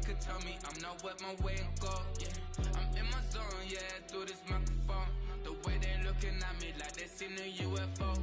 could tell me I'm not with my way and go, yeah. I'm in my zone, yeah, through this microphone. The way they looking at me like they seen a UFO.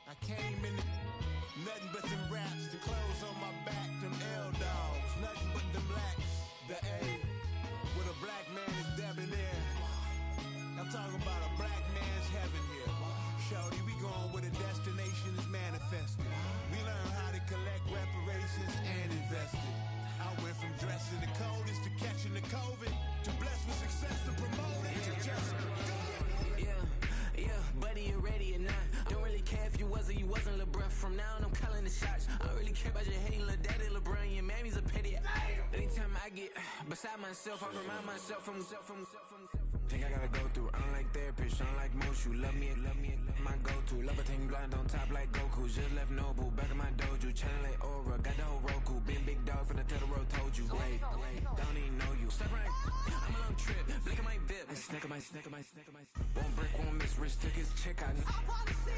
I came in nothing but them raps, the clothes on my back, them L-dogs, nothing but them blacks, the A, with a black man is debonair. I'm talking about a black man's heaven here. Shorty, we going where the destination is manifested. We learn how to collect reparations and invest it. I went from dressing the coldest to catching the COVID, to blessed with success to promote it, to just do it. Yeah, buddy, you ready or not? Don't really care if you was or you wasn't LeBron. From now on, I'm calling the shots. I don't really care about your hating little daddy LeBron. Your mammy's a pity. Anytime I get beside myself, I remind myself from. Think I gotta go through. I don't like therapists, I don't like most. You love me, my go-to. Love a thing blind on top like Goku. Just left Noble, back in my dojo. Channel like Aura, got the whole Roku. Been big dog for the Tether Road, told you. Wait, don't even know you. Step right, I'm a long trip. Blick at my bib. Snicker my. Won't break, won't miss. Rich took his chick out.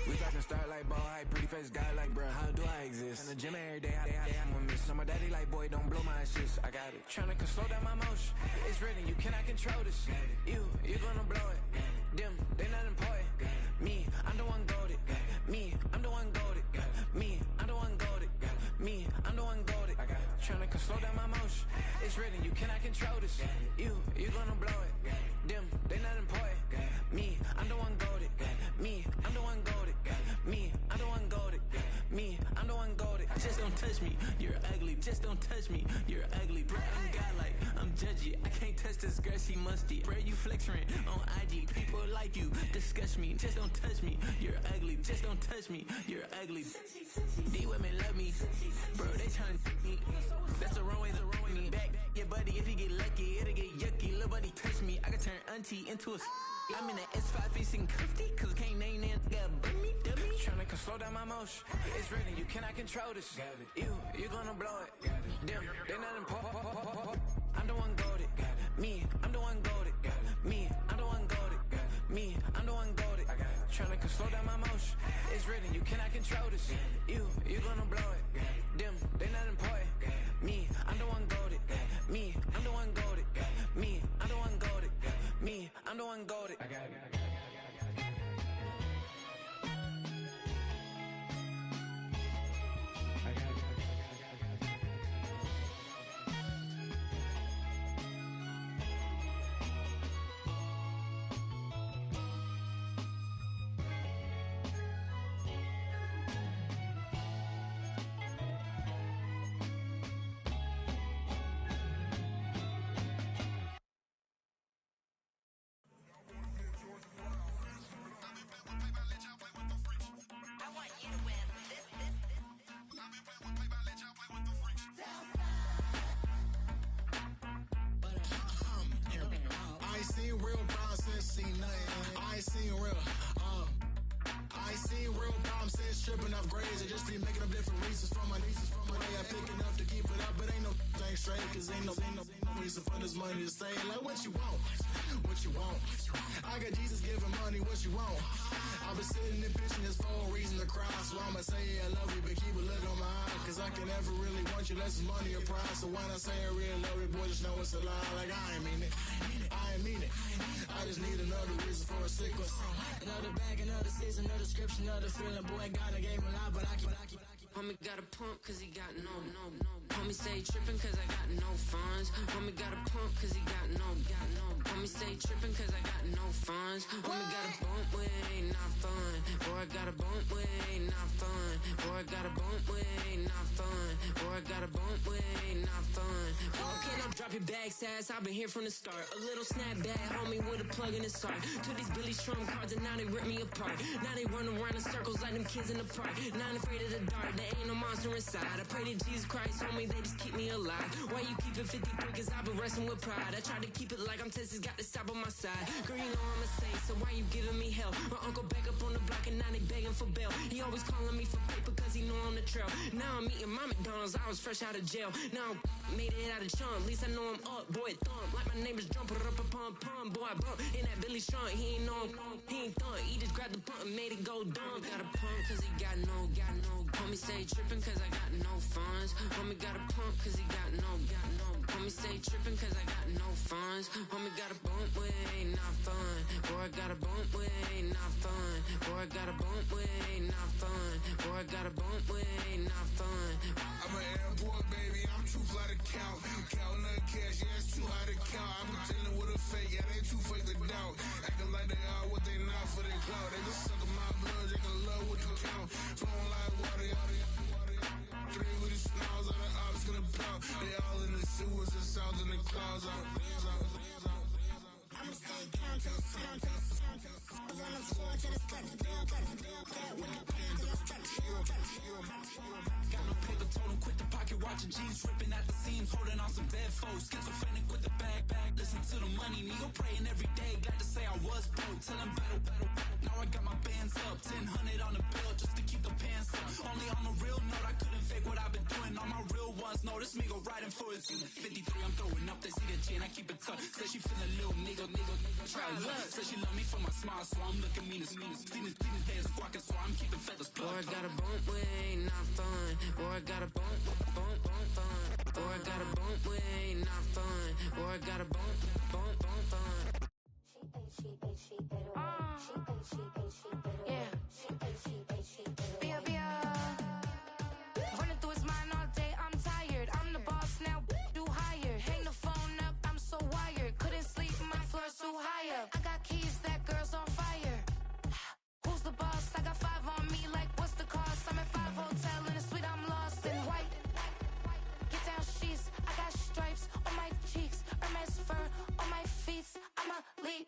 We talking start like ball hype, pretty face guy like bruh. How do I exist? In the gym every day, I'm gonna miss. So my daddy like, boy, don't blow my assist. I got it. Tryna slow down my motion. It's written, you cannot control this. You gonna blow it. Them, they not important. Me, I'm the one goated. Me, I'm the one goated. Me, I'm the one goated. Me, I'm the one goated. Tryna slow down my motion. It's written, you cannot control this. You gonna blow it. Them, they not important. Me, I'm the one goated. Me, I'm the one goated. Me, I'm the one goated. Me, I'm the one goated. Just don't touch me, you're ugly. Just don't touch me, you're ugly. Bro, I'm godlike, I'm judgy. I can't touch this girl, she musty. Bro, you flexing on IG. People like you disgust me. Just don't touch me, you're ugly. Just don't touch me, you're ugly. These women love me, bro. They tryna me. That's the wrong way, me back. Yeah, buddy, if you get lucky, it'll get yucky. Little buddy touch me, I can turn auntie into a. I'm in the S5 facing cuffy, cause I can't name that. Gotta burn me, dummy. Tryna slow down my motion. It's written, you cannot control this. You gonna blow it. Them, they not important. I'm the one goated. Me, I'm the one goated. Me, I'm the one goated. Me, I'm the one goated. Tryna slow down my motion. It's written, you cannot control this. You gonna blow it. Them, they not important. Me, I'm the one goated. Me, I'm the one goated. Me, I'm the one goated. Me, I'm the one goated. tripping off grades. I just be making up different reasons for my nieces. For my day, I pick enough to keep it up, but ain't no thing straight. Cause ain't no reason for this money to stay. Like, what you want? What you want? I got Jesus giving money, what you want? I've been sitting and pitching this for a reason to cry. So I'ma say, yeah, I love you, but keep a look on my eye. Cause I can never really want you unless it's money or pride. So when I say I really love you, boy, just know it's a lie. Like, I ain't mean it. I ain't mean it. I just need another reason for a sequence. Another bag, another season, another description, another feeling. Boy, God, I gave him a lot, but I keep. Homie got a pump cause he got no. Homie stay trippin' cause I got no funds. Homie got a pump cause he got no. Homie stay trippin' cause I got no funds. Homie got a bump with ain't not fun. Boy, I got a bump with ain't not fun. Boy, I got a bump with ain't not fun. Boy, I got a bump with ain't not fun. Okay, now drop your bag, sass. I've been here from the start. A little snapback, homie, with a plug in his heart. Took these Billy Strum cards and now they rip me apart. Now they run around in circles like them kids in the park. Now I'm afraid of the dark. There ain't no monster inside. I pray to Jesus Christ, homie, they just keep me alive. Why you keep it 53? Cause I've been wrestling with pride. I try to keep it like I'm Texas, got the stop on my side. Girl, you know I'm a saint, so why you giving me hell? My uncle back up on the block and now they begging for bail. He always calling me for paper cause he know I'm the trail. Now I'm eating my McDonald's, I was fresh out of jail. Now I made it out of chump, at least I know I'm up. Boy, thump, like my neighbors jumping up a pum. Boy, I bump in that Billy Strong, he ain't know he ain't thump. He just grabbed the pump and made it go dumb. Got a pump cause he got no. Homie stay trippin' cause I got no funds. Homie got a pump cause he got no. Homie stay trippin' cause I got no funds. Homie got a bump with ain't not fun. Boy, I got a bump with ain't not fun. Boy, I got a bump with ain't not fun. Boy, I got a bump with ain't not fun. I'm an airport baby, I'm too fly to count. Counting the cash, yeah, it's too high to count. I'm dealing with a fake, yeah, they too fake to doubt. Acting like they are what they not for their clout. They just suckin' my blood, they can love what you count. Flowing like water. Three with the smiles on the ops gonna plow. They all in the sewers and south in the clouds. I'ma stay down to the sound, to the sound, to the sound. On the floor to the steps, build up, with the pen to the steps. Got no paper, told him quit the pocket, watching jeans ripping at the seams, holding on some dead foes. Schizophrenic with the bag, listen to the money, nigga praying every day. Glad to say I was broke, tell him battle. Now I got my bands up, 1000 on the bill just to keep the pants up. Only on a real note, I couldn't fake what I've been doing. All my real ones know this nigga riding for his 53, I'm throwing up, they see the G and I keep it tough. Say she feeling little nigga, try love. Say she love me for my smile, so I'm looking mean as Seen the days squawking, so I'm keeping feathers plucked. Boy, I got a bump with ain't not fun. Boy, I got a bump fun. Boy, I got a bump with ain't not fun. Boy, I got a bump fun. Running through his mind all day, I'm tired. I'm the boss now, do higher. Hang the phone up, I'm so wired. Couldn't sleep, my floor's too high up. I got keys, that girl's on fire. Who's the boss? I got 5 on me, like what's the cost? I'm at 5 hotel in a suite, I'm lost in white. Get down sheets, I got stripes on my cheeks, Hermes fur on my feet. I'm a lead.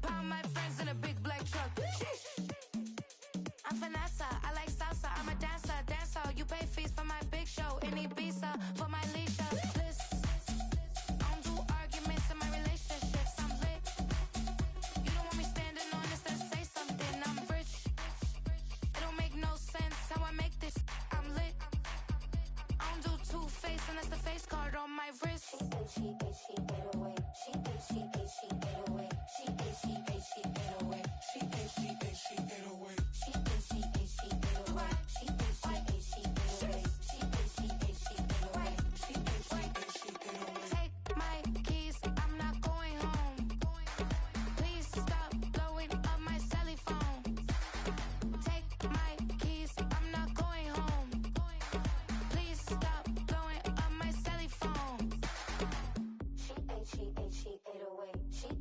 Pound my friends in a big black truck. I'm Vanessa, I like salsa. I'm a dancer. You pay fees for my big show. Any visa for my leisure. I don't do arguments in my relationships. I'm lit. You don't want me standing on this, then say something. I'm rich. It don't make no sense how I make this. I'm lit. I don't do two-face unless the face card on my wrist. She get away. She get away. Take my keys, I'm not going home. Please stop blowing up my celly phone. Take my keys, I'm not going home. Please stop blowing up my celly phone. She ate away. She ate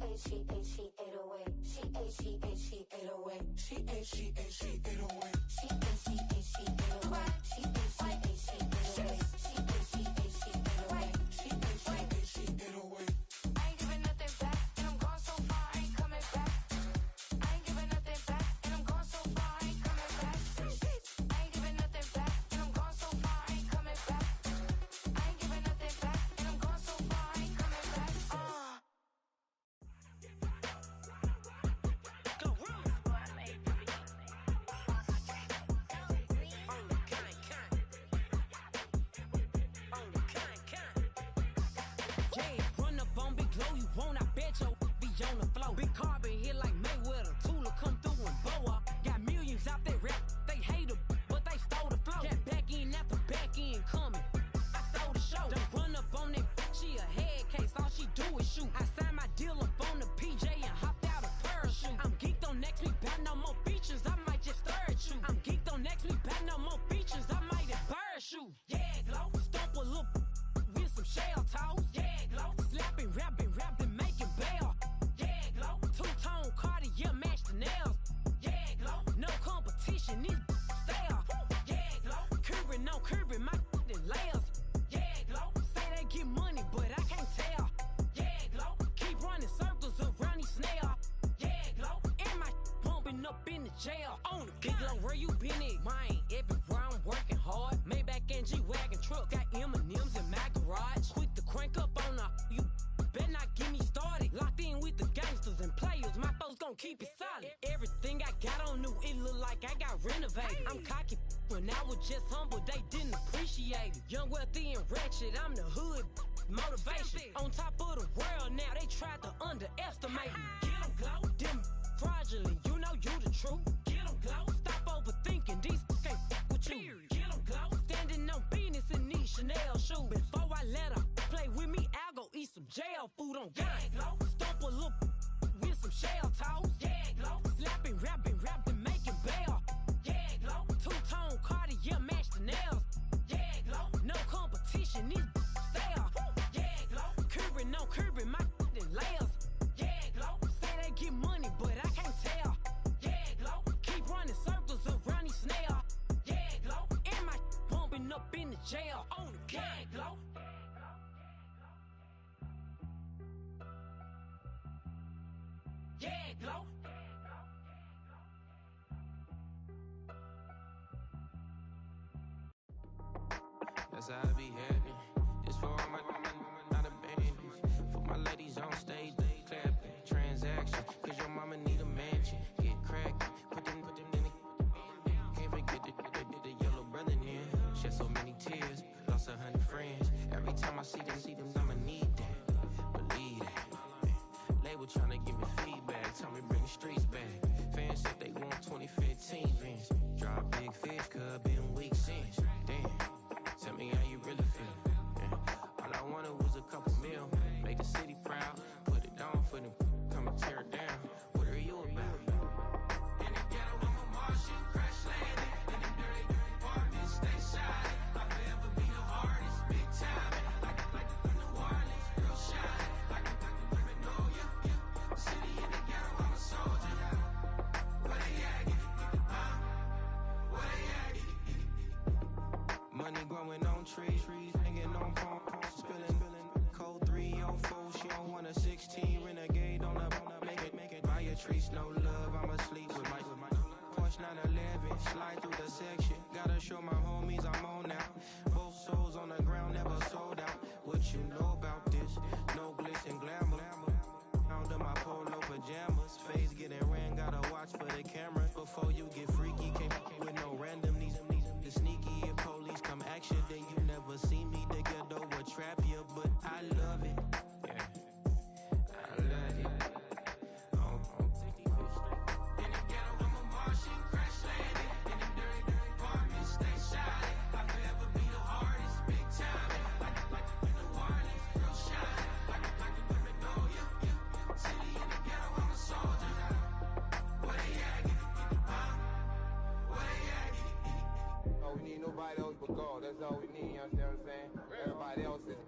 away. She ate away. She ate away. I ain't giving nothing back, and I'm want, I bet your be on the floor. Big carbon hit like Mayweather. Tula come through and bow up. Got millions out there rap. They hate her, but they stole the flow. Got back in after back in coming. I stole the show. Don't run up on that. She a head case. All she do is shoot. I signed my deal up on the PJ and hopped out a parachute. I'm geeked on next week. Back no more features. I might just stir at you. I'm geeked on next week. Back no more features. I might embarrass you. Yeah, glow. Stomp a little with some shell toes. Yeah, glow. Slapping, rapping, making bail. Yeah, glow. Two-tone Cartier match the nails. Yeah, glow. No competition, these stale. Yeah, glow. Curbing, no curbing, my layers. Yeah, glow. Say they get money, but I can't tell. Yeah, glow. Keep running circles around these snail. Yeah, glow. And my bumping up in the jail. On the big glow, where you been at? Mine, everywhere I'm working hard. Maybach and G-Wagon truck. Got M&M's in my garage. Quick to crank up on her. You better not get me started. Locked in with the gangsters and players. My folks gon' keep it solid. Everything I got on new, it look like I got renovated. I'm cocky when I was just humble, they didn't appreciate it. Young, wealthy, and ratchet, I'm the hood. Motivation. On top of the world now, they tried to underestimate me. Get 'em, glow. Them fraudulent, you know you the truth. Get 'em, glow. Stop overthinking, these can't fuck with you. Get 'em, glow. Standing on business in these Chanel shoes. Before I let her play with me, I'll go eat some jail food on gang. Glow. Stomp a little with some shell toes. Yeah, glow. Slapping, rapping, making bail. Yeah, glow. Two-tone Cartier match the nails. Yeah, glow. No competition, these stale. Yeah, glow. Curbing, no curbing, my layers. Yeah, glow. Say they get money, but I can't tell. Yeah, glow. Keep running circles around these snail. Yeah, glow. And my bumping up in the jail. On the gang, glow. Yeah, glow. That's how I be happening. This for all my not abandoned. For my ladies on stage, they clapping. Transaction, cause your mama need a mansion. Get cracked, put them in the. Can't forget the yellow brother in. Shed so many tears, lost 100 friends. Every time I see them, I'ma need that. Believe that. Label tryna give me feedback, tell me bring the streets back. Fans said they want 2015 Vince. Drop big fish, cuz been weak since. Damn. Tell me how you really feel. Yeah. All I wanted was a couple mil. Make the city proud. Put it down for them. Come and tear it down. What are you about? In the ghetto, I'm a Martian. Crash landing. In the dirty apartments. Stay shining. I'll forever be the hardest. Big time. Like the New Orleans. Real shine. Like the Magnolia. City in the ghetto, I'm a soldier. Where they at? Where they at? Money growing on trees, hanging on palm, spilling, code 304, she don't want a 16, renegade on up, make it, buy a tree, no love, I'ma sleep with my Porsche 911, slide through the section, gotta show my homies I'm on now, both souls on the ground, never sold out, what you know about this, no glitz and glamour, under my polo pajamas, face getting ran, gotta watch for the cameras, before you get freaky, can't with no random, these sneaky, if police come action, then you never see me, the ghetto will trap you, but I love it, yeah, I love it, in the ghetto, I'm a Martian, crash landing, in the dirty apartments, stay shining, I'll forever be the hardest, big time, like the New Orleans, real shine, like the Magnolia, city in the ghetto, I'm a soldier, where they at, where they at, we need nobody else but God. That's all we need, you understand what I'm saying?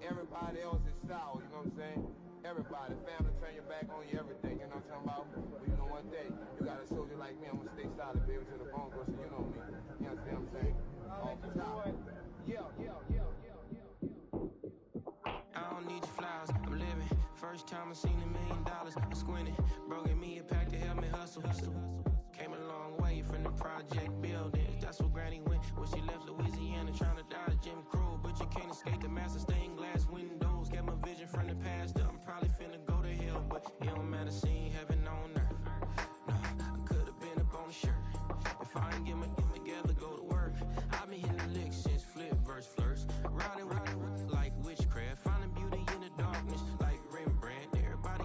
Everybody else is sour, you know what I'm saying? Everybody, family, turn your back on you, everything, you know what I'm talking about? But you know one thing, you got a soldier like me, I'm gonna stay solid, baby, to the bone, bro, so you know me. You understand what I'm saying? Off the top. Yeah. I don't need your flowers, I'm living. First time I seen $1 million, I squinted. Broken me a pack to help me hustle. Came a long way from the project buildings. That's where Granny went when she left Louisiana, trying to dodge Jim Crow. But you can't escape the master stained glass windows. Got my vision from the past. I'm probably finna go to hell, but it don't matter. Seeing heaven on earth. No, I could have been up on the shirt. If I ain't get my together, go to work. I've been hitting the licks since flip verse flirts. Riding like witchcraft, finding beauty in the darkness like Rembrandt. Everybody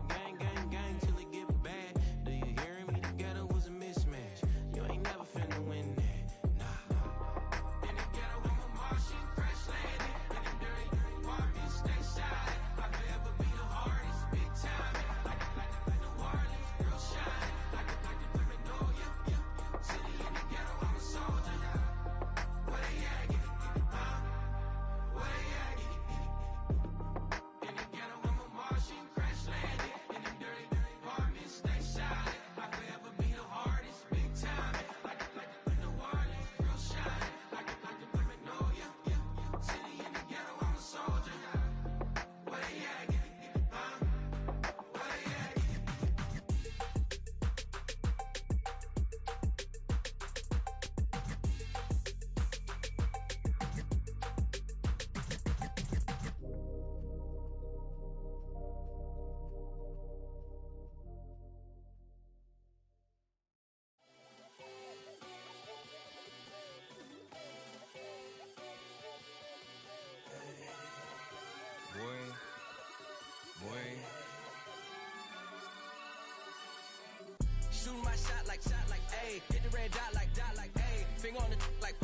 Shooting my shot like, ayy. Hit the red dot like, ayy. Finger on the like,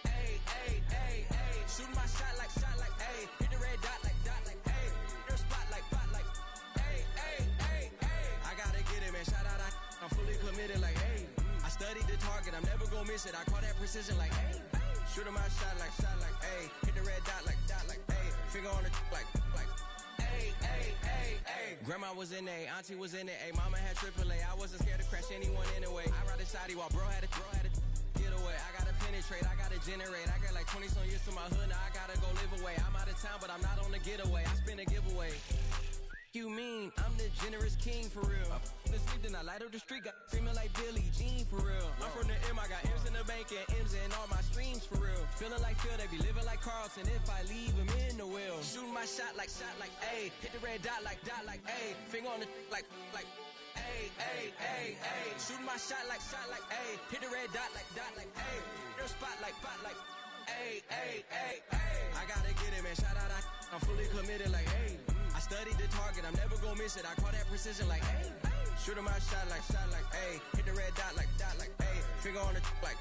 ayy, ayy, ayy, ayy. Shooting my shot like, ayy. Hit the red dot like, ayy. Their spot like, ayy, ayy, ayy, ayy. I gotta get it, man. Shout out, I'm fully committed like, ayy. I studied the target, I'm never gonna miss it. I call that precision like, ayy. Shooting my shot like, ayy. Hit the red dot like, ayy. Finger on the like, ayy, ayy, ayy, ayy. Grandma was in A, auntie was in it, ayy. Mama had AAA. I wasn't scared to crash anyone anyway. I ride a shoddy while bro had a get away. I gotta penetrate, I gotta generate. I got like 20-some years to my hood, now I gotta go live away. I'm out of town, but I'm not on the getaway. I spin a giveaway. You mean I'm the generous king for real? The sleep, then I light up the street, got screaming like Billie Jean for real. I'm from the M, I got M's in the bank and M's in all my streams for real. Feeling like Phil, they be living like Carlton if I leave him in the wheel. Shooting my shot like, ayy. Hit the red dot like, ayy. Finger on the like, ayy, ayy, ayy, ayy. Shooting my shot like, ayy. Hit the red dot like, ayy. Their spot like, ayy, ayy, ayy, ayy. I gotta get it, man. Shout out, I'm fully committed like, ayy. I studied the target, I'm never gonna miss it. I call that precision like, ayy. Shooting my shot like, ayy. Hit the red dot like, ayy. Finger on the like,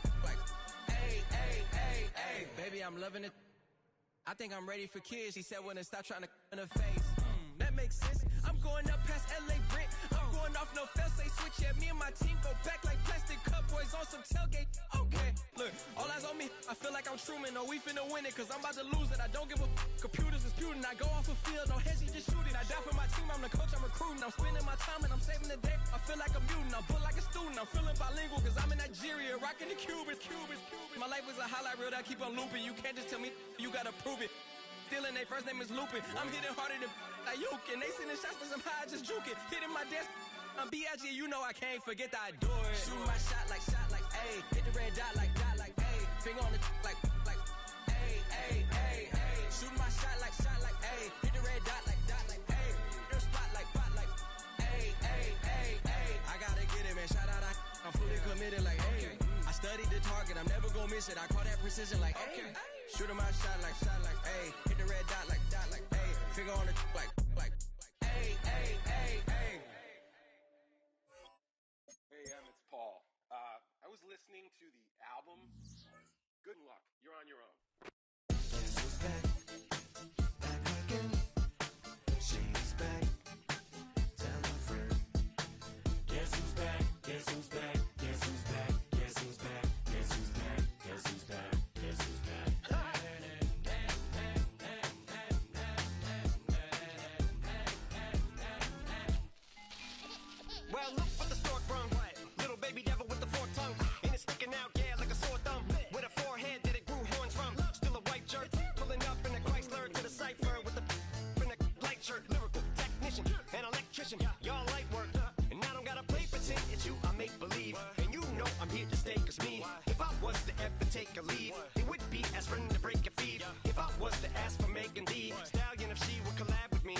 ayy, ayy, ayy, ayy. Baby, I'm loving it. I think I'm ready for kids. He said when to stop trying to in her face. That makes sense. I'm going up past LA Brent. I'm going off no fail, say switch. Yeah, me and my team go back like plastic cup boys on some tailgate. Okay, look, all eyes on me. I feel like I'm Truman. No, we finna win it, cause I'm about to lose it. I don't give a computers is putin'. I go off a field, no heads, just shoot it. I die for my team, I'm the coach, I'm recruiting. I'm spending my time and I'm saving the day. I feel like a mutant, I'm built like a student. I'm feeling bilingual, cause I'm in Nigeria, rocking the Cubans. My life is a highlight reel that I keep on looping. You can't just tell me, you gotta prove it. Stealing, their first name is Lupin. I'm hitting harder than Ayuk, and they sending shots for some high, just juke it. Hitting my desk, I'm B.I.G., you know I can't forget that I do it. Shooting my shot like, ayy. Hit the red dot like, ayy. Finger on the like, ayy, ayy, ayy, ayy. Shooting my shot like, ayy. Hit the red dot like, ayy. Their spot like, ayy, ayy, ayy, ayy. I gotta get it, man. Shout out, I'm fully committed like, ayy. I studied the target, I'm never gonna miss it. I call that precision like, ayy. Shooting my shot like, ayy. Hit the red dot like, ayy. Finger on the like, ayy, ayy, ayy, ayy. Hey, it's Paul. I was listening to the album. Good luck. You're on your own. Guess who's back? Back again. She's back. Tell a friend. Guess who's back? Guess who's back? Guess who's back? Guess who's back? Guess who's back? Guess who's back? Guess who's back? Well, look what the stork brung. Little baby devil with the forked tongue. And it's sticking out, yeah, like a sore thumb. With a forehead that it grew horns from. Still a white shirt, pulling up in a Chrysler to the cipher with the in a light shirt. Lyrical technician, an electrician, y'all light work. And I don't gotta play pretend, it's you I make believe. And you know I'm here to stay, cause me, if I was to ever take a leave, it would be as friend to break a feed. If I was to ask for Megan Thee Stallion, if she would collab with me,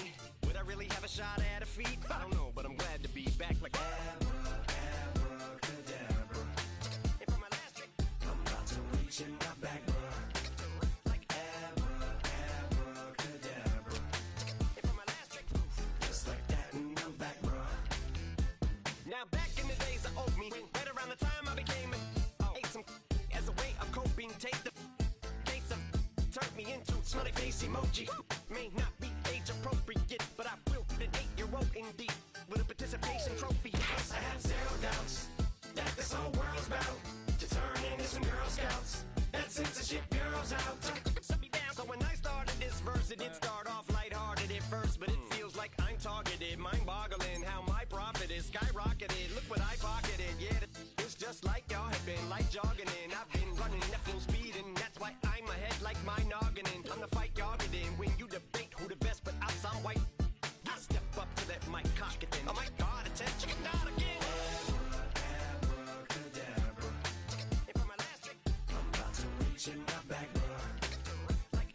would I really have a shot at a feat? I don't know, but I'm glad to be back like Abracadabra. And for my last trick, I'm about to reach in my back, bruh. like Abracadabra. and for my last trick, Just like that, and I'm back, bruh. now back in the days of old me, right around the time I became ate some as a way of coping. Take the case of turned me into smiley face emoji. May not be age appropriate, but I will be an 8-year-old indeed with a participation trophy. I have zero doubts that this whole world's about to turn into some Girl Scouts. That censorship bureau's out. Shut me down. So when I started this verse, it did start off lighthearted at first, but it feels like I'm targeted. Mind-boggling how my profit is skyrocketed. Look what I pocketed. Yeah, it's just like y'all have been like jogging in. I've been running at full speed, and that's why I'm ahead like my noggin. I'm the fight y'all get in when you debate who the best, but I'm some white. I step up to that mic, cock it then. Oh my God, attention, not again. Abracadabra. And for my last trick, I'm about to reach in my back, bruh. like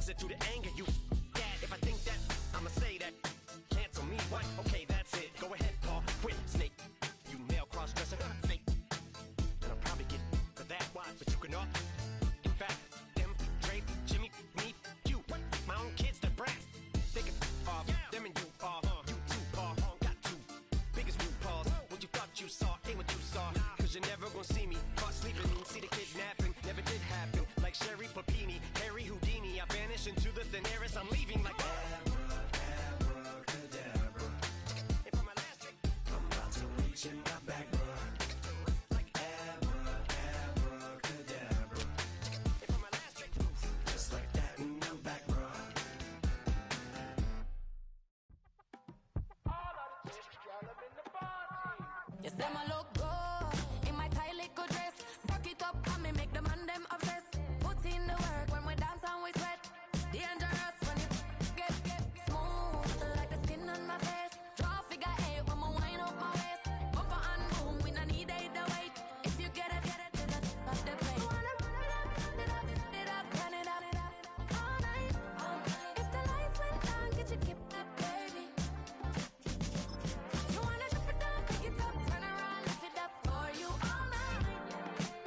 is it due to anger? You dad, if I think that, I'ma say that. Cancel me, what? Okay, that's it. Go ahead, Paul. Quit, Snake. You male cross-dresser, fake. And I'll probably get for that. Why? But you can all. In fact, them, Dre, Jimmy, me, you. My own kids, they're brass. They can off. Them and you are. You too, Paul. Got two. Biggest root paws. What you thought you saw ain't what you saw. Cause you're never gonna see me. Caught sleeping, see the kidnapping. Never did happen. Like Sherry Papini, Harry Houdini. I vanish into the thin air as I'm leaving like abracadabra. And for my last trick, I'm about to reach in my back, bruh. Like abracadabra. And for my last trick, just like that, and I'm back, bruh. You say my look good in my tight little dress. Rock it up and me make the man them obsessed. Put in the work when we dance and we sweat. Dangerous when you get smooth like the skin on my face. Draw figure eight when me wind up my waist. Bumper and boom, we no need either wait. If you get it, off the plate. You wanna run it up, turn it up all night. If the lights went down, get your kip up, baby. You wanna drop it down, pick it up, turn around, lift it up for you all night.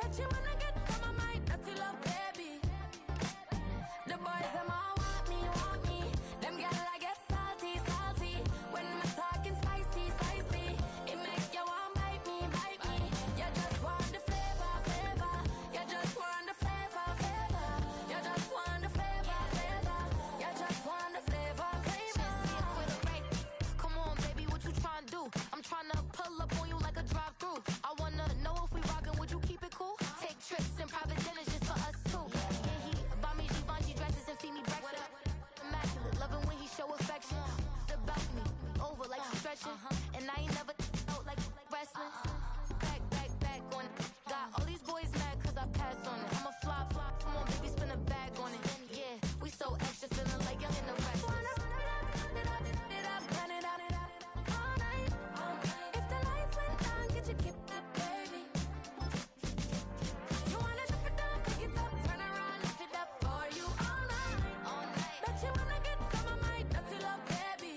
Bet you wanna get some of my dirty love, baby. The boys them all want me. Them gyal I get salty. When my talking spicy. It make you want bite me. You just want the flavor. You just want the flavor. You just want the flavor. You just want the flavor. Come on, baby, what you tryna do? I'm tryna pull up on you like a drive-through. I wanna know if we rockin', would you keep it cool? Take trips and private dinners just for us two. Yeah, he buy me Givenchy dresses and feed me breakfast. Immaculate, loving when he show affection. The balcony, over like you stretching. And I ain't never out like wrestling. Back on it. Got all these boys mad cause I passed on it. I'm a flop. Come on, baby, spin a bag on it. Yeah, we so extra, feeling like young in the rest. Turn it up all night. If the lights went down, get your kip up, baby. You wanna drop it down, pick it up, turn around, lift it up for you all night. Bet you wanna get some of my dirty love, baby.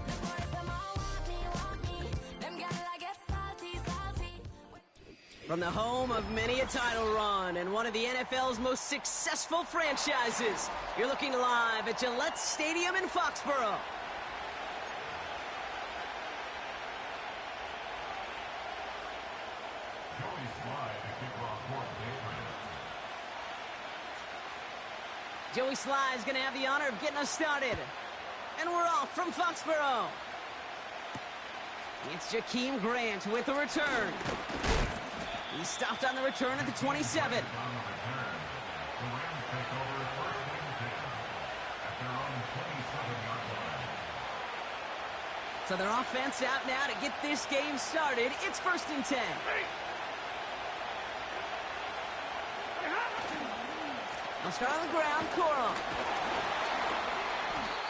The boys them all want me. Them gyal I get salty. From the home of many a title run and one of the NFL's most successful franchises, you're looking live at Gillette Stadium in Foxborough. Joey Sly is going to have the honor of getting us started. And we're off from Foxborough. It's Jakeem Grant with the return. He stopped on the return at the 27. So their offense out now to get this game started. It's 1st and 10. They'll start on the ground, Coral.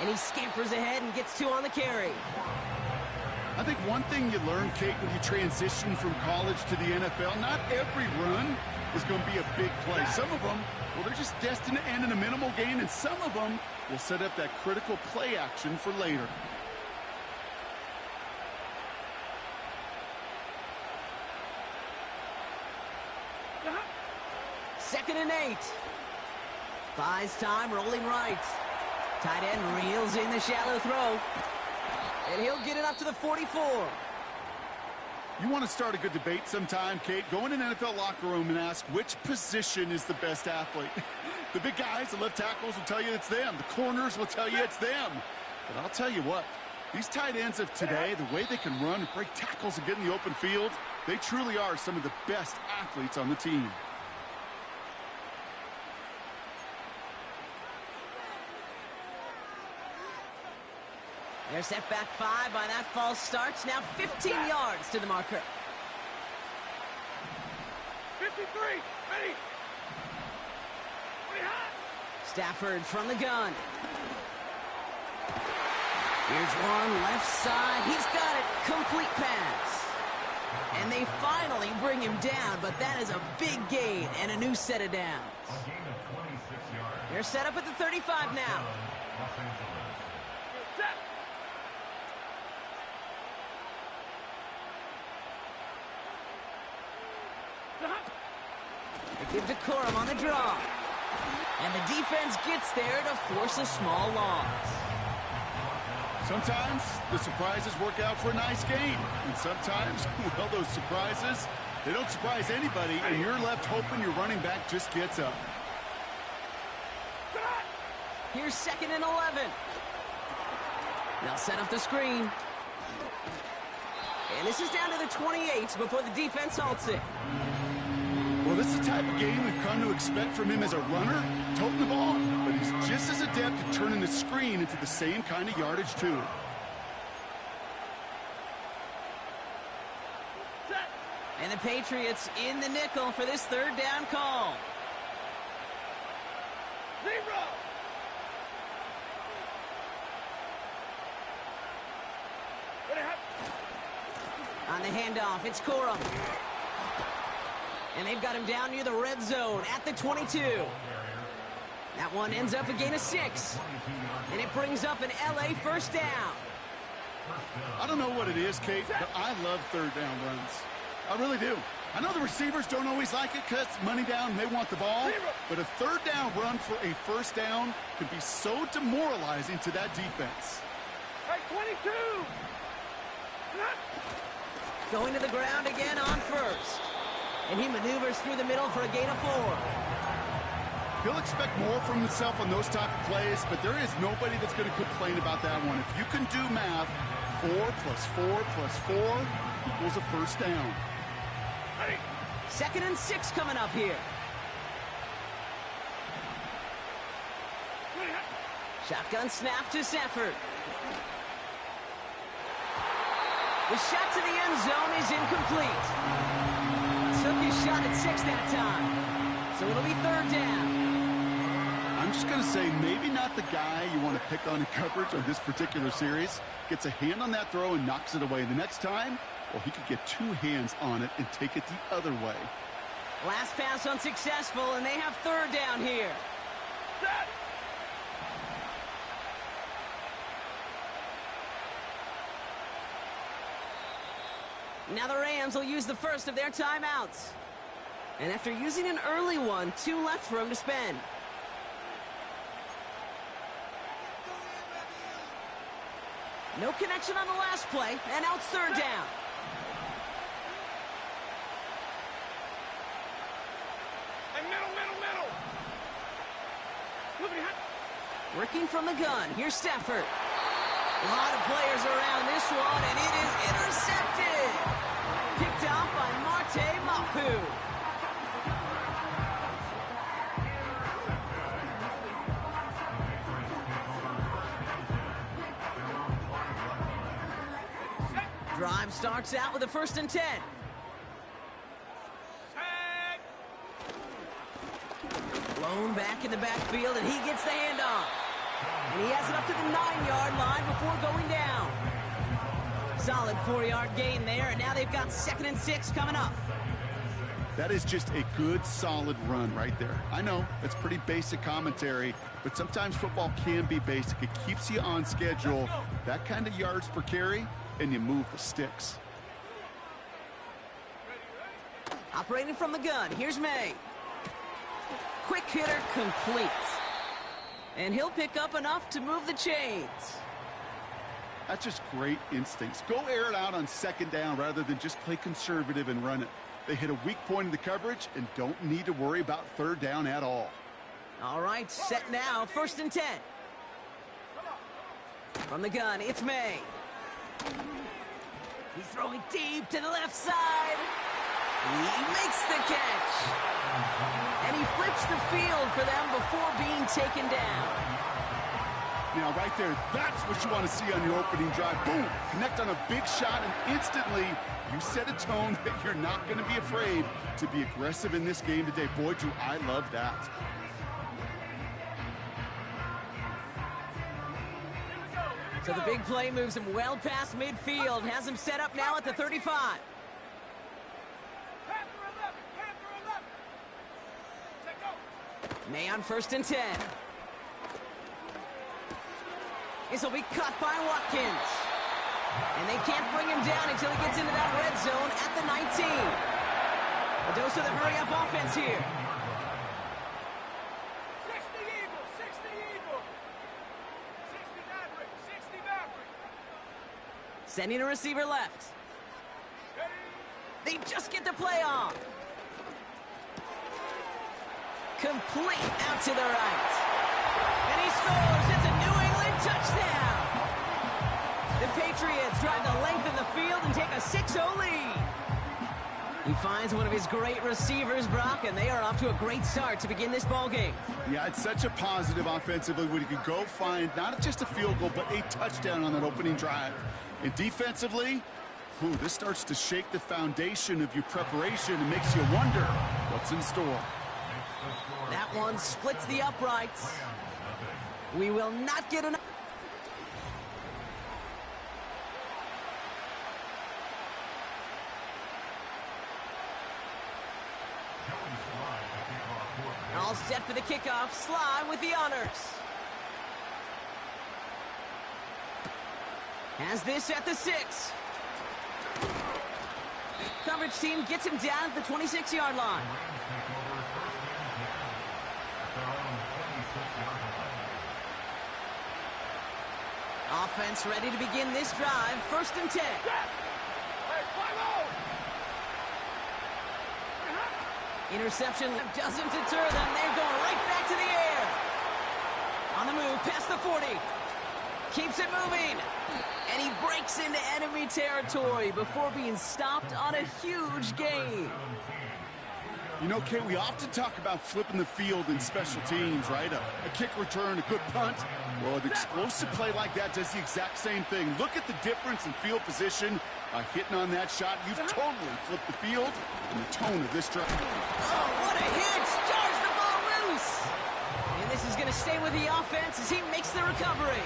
And he scampers ahead and gets 2 on the carry. I think one thing you learn, Kate, when you transition from college to the NFL, not every run is going to be a big play. Some of them, well, they're just destined to end in a minimal gain, and some of them will set up that critical play action for later. Second and 8. Buys time, rolling right. Tight end reels in the shallow throw. And he'll get it up to the 44. You want to start a good debate sometime, Kate? Go in an NFL locker room and ask which position is the best athlete. The big guys, the left tackles will tell you it's them. The corners will tell you it's them. But I'll tell you what, these tight ends of today, the way they can run and break tackles and get in the open field, they truly are some of the best athletes on the team. They're set back 5 by that false start. Now 15 yards to the marker. 53, ready. Stafford from the gun. Here's one left side. He's got it. Complete pass. And they finally bring him down, but that is a big gain and a new set of downs. A gain of 26 They're set up at the 35 now. They give to Corum on the draw. And the defense gets there to force a small loss. Sometimes the surprises work out for a nice game. And sometimes, well, those surprises, they don't surprise anybody, and you're left hoping your running back just gets up. Here's 2nd and 11. They'll set up the screen. And this is down to the 28 before the defense halts it. Well, this is the type of game we've come to expect from him as a runner, toting the ball, but he's just as adept at turning the screen into the same kind of yardage, too. And the Patriots in the nickel for this 3rd down call. Zero. On the handoff, it's Corum. And they've got him down near the red zone at the 22. That one ends up a gain of 6. And it brings up an LA first down. I don't know what it is, Kate, but I love 3rd down runs. I really do. I know the receivers don't always like it because money down, they want the ball. But a 3rd down run for a first down can be so demoralizing to that defense. Hey, 22. Going to the ground again on 1st. And he maneuvers through the middle for a gain of 4. He'll expect more from himself on those type of plays, but there is nobody that's going to complain about that one. If you can do math, 4 plus 4 plus 4 equals a first down. 2nd and 6 coming up here. Shotgun snap to Stafford. The shot to the end zone is incomplete. Took his shot at 6 that time. So it'll be 3rd down. I'm just going to say maybe not the guy you want to pick on in coverage on this particular series. Gets a hand on that throw and knocks it away. The next time, well, he could get 2 hands on it and take it the other way. Last pass unsuccessful, and they have 3rd down here. Now the Rams will use the first of their timeouts. And after using an early one, 2 left for him to spend. No connection on the last play, and now it's 3rd down. Hey, middle. Working from the gun, here's Stafford. A lot of players around this one, and it is intercepted. Picked off by Marte Mapu. Drive starts out with a 1st and 10. Blown back in the backfield, and he gets the handoff. And he has it up to the 9-yard line before going down. Solid 4-yard gain there, and now they've got 2nd and 6 coming up. That is just a good, solid run right there. I know, it's pretty basic commentary, but sometimes football can be basic. It keeps you on schedule. That kind of yards per carry, and you move the sticks. Operating from the gun, here's May. Quick hitter complete. And he'll pick up enough to move the chains. That's just great instincts. Go air it out on 2nd down rather than just play conservative and run it. They hit a weak point in the coverage and don't need to worry about 3rd down at all. All right, set now, 1st and 10. From the gun, it's May. He's throwing deep to the left side. He makes the catch. And he flips the field for them before being taken down. Now, right there, that's what you want to see on your opening drive. Boom! Connect on a big shot, and instantly you set a tone that you're not going to be afraid to be aggressive in this game today. Boy, do I love that. So the big play moves him well past midfield, has him set up now at the 35. May on 1st and 10. This will be cut by Watkins. And they can't bring him down until he gets into that red zone at the 19. A dose of the hurry-up offense here. 60 Eagles, 60 Eagles. 60 Maverick, 60 Maverick. Sending a receiver left. They just get the play off. Complete out to the right. And he scores. It's a New England touchdown. The Patriots drive the length of the field and take a 6-0 lead. He finds one of his great receivers, Brock, and they are off to a great start to begin this ball game. Yeah, it's such a positive offensively when you can go find not just a field goal, but a touchdown on that opening drive. And defensively, this starts to shake the foundation of your preparation and makes you wonder what's in store. That one splits the uprights. We will not get enough. All set for the kickoff. Sly with the honors. Has this at the 6. Coverage team gets him down at the 26-yard line. Offense ready to begin this drive. 1st and 10. Interception doesn't deter them. They're going right back to the air. On the move, past the 40. Keeps it moving. And he breaks into enemy territory before being stopped on a huge gain. You know, Kate, we often talk about flipping the field in special teams, right? A kick return, a good punt. Well, an explosive play like that does the exact same thing. Look at the difference in field position by hitting on that shot. You've totally flipped the field and the tone of this drive. Oh, what a hit! Jars the ball loose! And this is going to stay with the offense as he makes the recovery.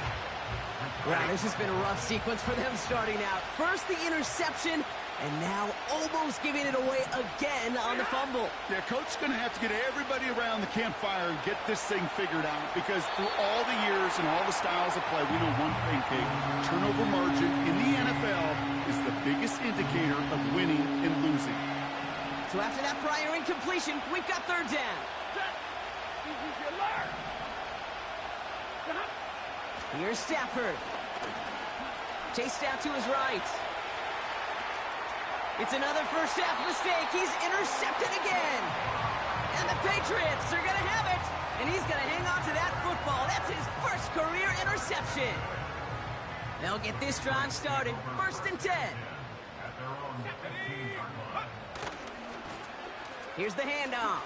Wow, this has been a rough sequence for them starting out. First the interception, and now almost giving it away again on the fumble. Yeah, Coach's going to have to get everybody around the campfire and get this thing figured out, because through all the years and all the styles of play, we know one thing, Kate. Turnover margin in the NFL is the biggest indicator of winning and losing. So after that prior incompletion, we've got 3rd down. Here's Stafford. Chased out to his right. It's another first half mistake. He's intercepted again. And the Patriots are going to have it. And he's going to hang on to that football. That's his first career interception. They'll get this drive started. 1st and 10. Here's the handoff.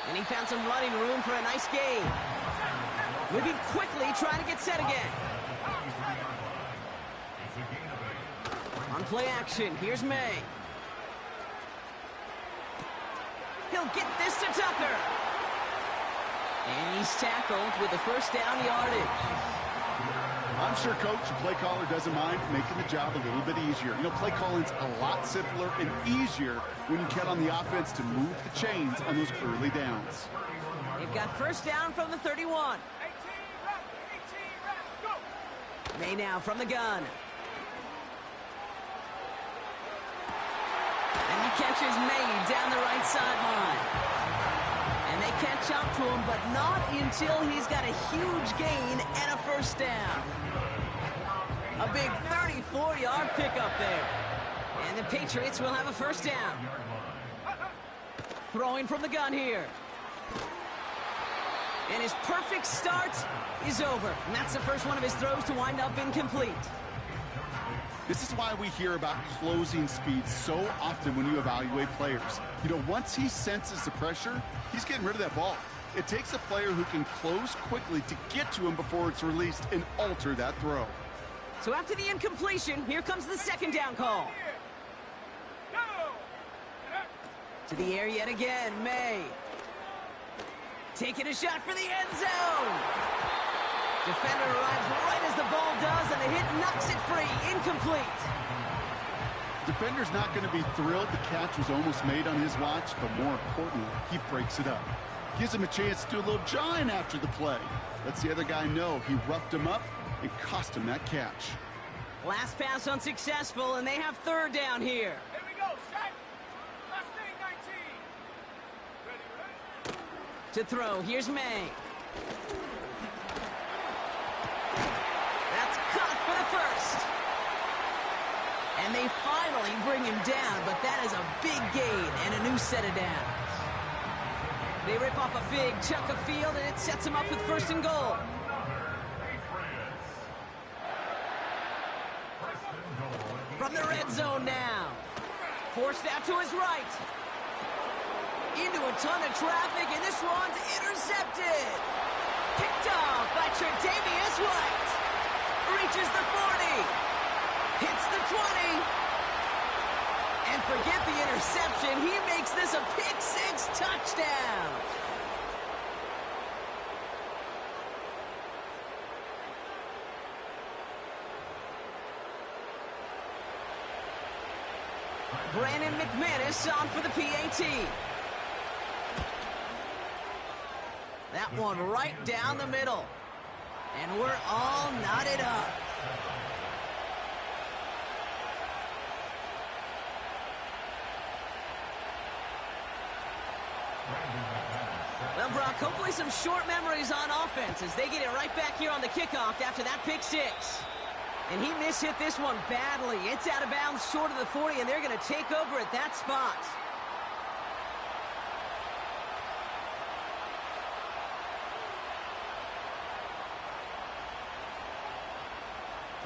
And he found some running room for a nice gain. Moving quickly, trying to get set again. On play action, here's May. He'll get this to Tucker. And he's tackled with the first down yardage. I'm sure Coach, the play caller, doesn't mind making the job a little bit easier. You know, play calling's a lot simpler and easier when you count on the offense to move the chains on those early downs. They've got first down from the 31. May now from the gun. And he catches May down the right sideline. And they catch up to him, but not until he's got a huge gain and a first down. A big 34-yard pickup there. And the Patriots will have a first down. Throwing from the gun here. And his perfect start is over. And that's the first one of his throws to wind up incomplete. This is why we hear about closing speed so often when you evaluate players. You know, once he senses the pressure, he's getting rid of that ball. It takes a player who can close quickly to get to him before it's released and alter that throw. So after the incompletion, here comes the 2nd down call. To the air yet again, May. Taking a shot for the end zone. Defender arrives right as the ball does, and the hit knocks it free. Incomplete. Defender's not going to be thrilled the catch was almost made on his watch, but more importantly, he breaks it up. Gives him a chance to do a little jawing after the play. Lets the other guy know he roughed him up and cost him that catch. Last pass unsuccessful, and they have third down here. Here we go, set. Last thing, 19. Ready. To throw, here's May. That's caught for the first. And they finally bring him down, but that is a big gain and a new set of downs. They rip off a big chunk of field, and it sets him up with first and goal. From the red zone now. Forced out to his right. Into a ton of traffic, and this one's intercepted. Picked off by Tre'Davious White. Reaches the 40. Hits the 20. And forget the interception. He makes this a pick-6 touchdown. Brandon McManus on for the PAT. That one right down the middle. And we're all knotted up. Well, Brock, hopefully some short memories on offense as they get it right back here on the kickoff after that pick-6. And he mishit this one badly. It's out of bounds short of the 40, and they're going to take over at that spot.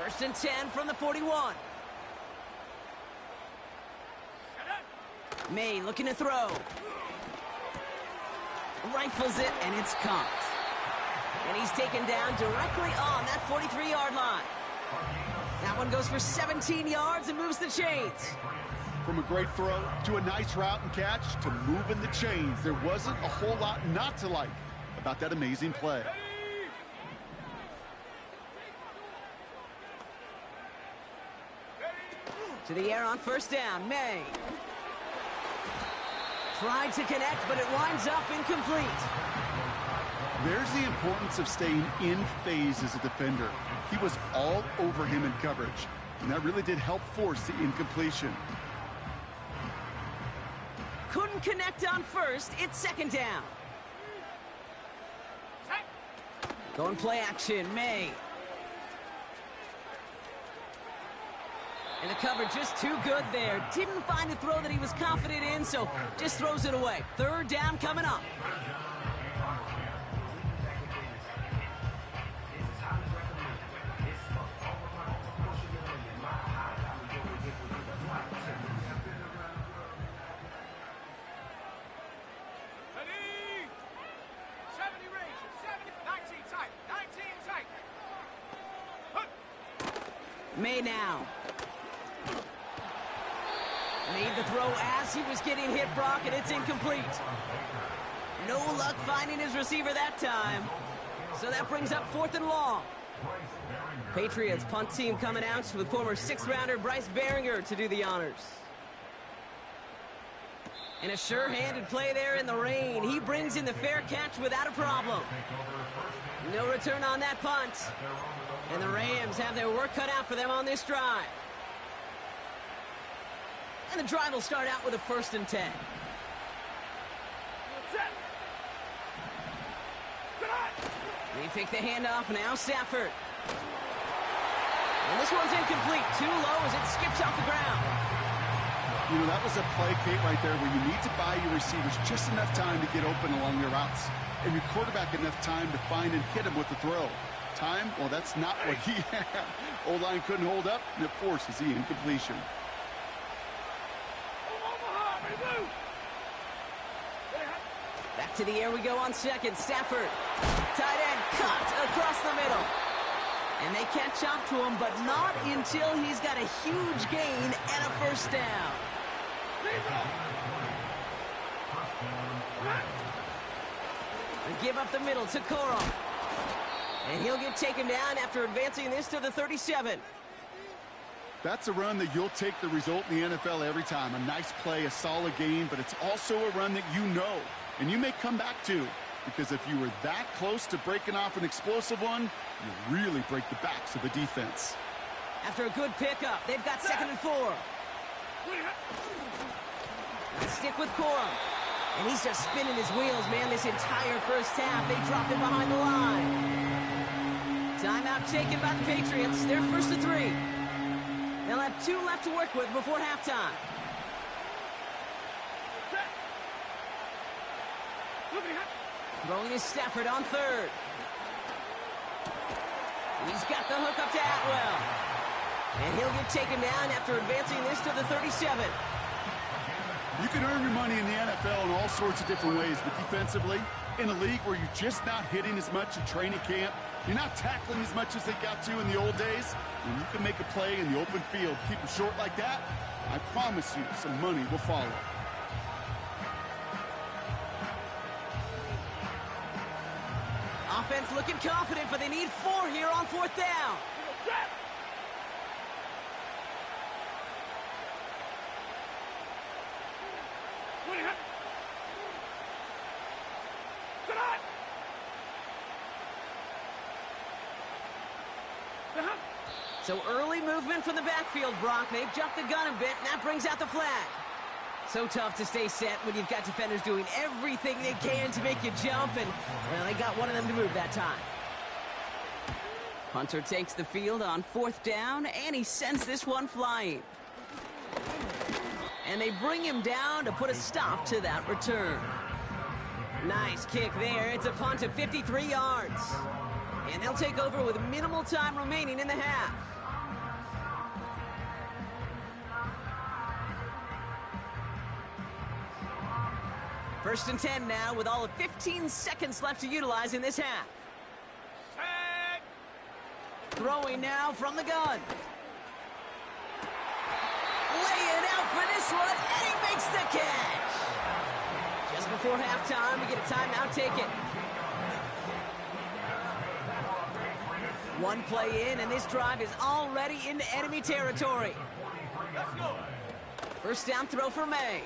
First and 10 from the 41. May looking to throw. Rifles it, and it's caught. And he's taken down directly on that 43-yard line. That one goes for 17 yards and moves the chains. From a great throw to a nice route and catch to moving the chains, there wasn't a whole lot not to like about that amazing play. To the air on first down, May. Tried to connect, but it winds up incomplete. There's the importance of staying in phase as a defender. He was all over him in coverage, and that really did help force the incompletion. Couldn't connect on first. It's second down. Going play action, May. And the coverage just too good there. Didn't find a throw that he was confident in, so just throws it away. Third down coming up. May now. Made the throw as he was getting hit, Brock, and it's incomplete. No luck finding his receiver that time. So that brings up fourth and long. Patriots punt team coming out with former 6th-rounder Bryce Baringer to do the honors. And a sure-handed play there in the rain. He brings in the fair catch without a problem. No return on that punt. And the Rams have their work cut out for them on this drive. And the drive will start out with a first and 10. They fake the handoff, now Stafford. And this one's incomplete. Too low as it skips off the ground. You know, that was a play, Kate, right there where you need to buy your receivers just enough time to get open along your routes. And your quarterback enough time to find and hit him with the throw. Time? Well, that's not what he had. O-line couldn't hold up, and it forces the incompletion. Back to the air we go on second. Stafford. Tight end cut across the middle. And they catch up to him, but not until he's got a huge gain and a first down. They give up the middle to Corum. And he'll get taken down after advancing this to the 37. That's a run that you'll take the result in the NFL every time. A nice play, a solid gain, but it's also a run that you know And you may come back too, because if you were that close to breaking off an explosive one, you really break the backs of the defense. After a good pickup, they've got 2nd and 4. Let's stick with Corum. And he's just spinning his wheels, man, this entire first half. They drop him behind the line. Timeout taken by the Patriots. They're 1st and 3. They'll have 2 left to work with before halftime. Throwing is Stafford on 3rd. He's got the hook up to Atwell. And he'll get taken down after advancing this to the 37. You can earn your money in the NFL in all sorts of different ways, but defensively, in a league where you're just not hitting as much in training camp, you're not tackling as much as they got to in the old days, when you can make a play in the open field, keep them short like that, I promise you some money will follow. Offense looking confident, but they need 4 here on 4th down. So early movement from the backfield, Brock. They've jumped the gun a bit, and that brings out the flag. So tough to stay set when you've got defenders doing everything they can to make you jump, and, well, they got one of them to move that time. Hunter takes the field on 4th down, and he sends this one flying. And they bring him down to put a stop to that return. Nice kick there. It's a punt of 53 yards. And they'll take over with minimal time remaining in the half. First and 10 now with all of 15 seconds left to utilize in this half. Throwing now from the gun. Laying out for this one, and he makes the catch. Just before halftime, we get a timeout taken. One play in, and this drive is already into enemy territory. First down throw for May.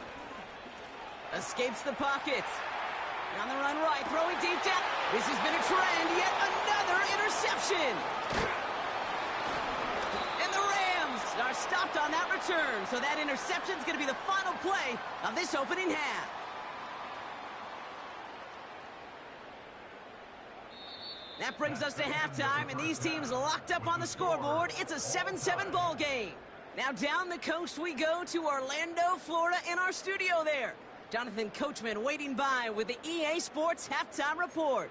Escapes the pocket. On the run right, throwing deep down. This has been a trend, yet another interception. And the Rams are stopped on that return, so that interception is going to be the final play of this opening half. That brings us to halftime, and these teams locked up on the scoreboard. It's a 7-7 ball game. Now down the coast we go to Orlando, Florida, in our studio there. Jonathan Coachman waiting by with the EA Sports Halftime Report.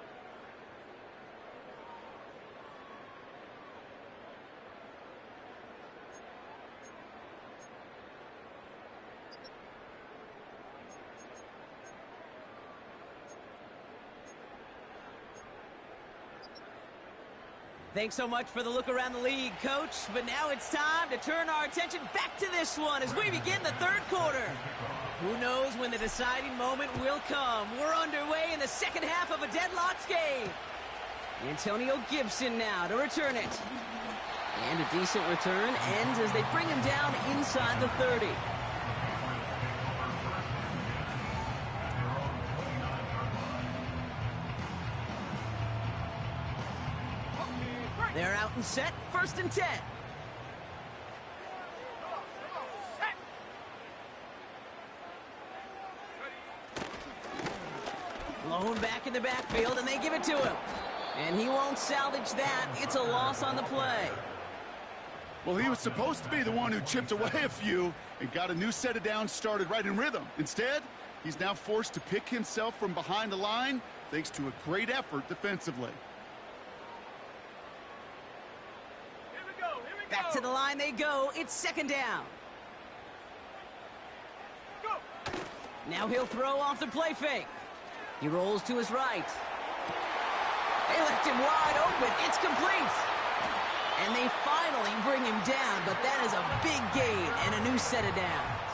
Thanks so much for the look around the league, Coach. But now it's time to turn our attention back to this one as we begin the 3rd quarter. Who knows when the deciding moment will come? We're underway in the 2nd half of a deadlocked game. Antonio Gibson now to return it. And a decent return ends as they bring him down inside the 30. They're out and set, 1st and 10. Blown back in the backfield, and they give it to him. And he won't salvage that. It's a loss on the play. Well, he was supposed to be the one who chipped away a few and got a new set of downs started right in rhythm. Instead, he's now forced to pick himself from behind the line thanks to a great effort defensively. Back to the line they go. It's 2nd down. Now he'll throw off the play fake. He rolls to his right. They left him wide open. It's complete. And they finally bring him down, but that is a big gain and a new set of downs.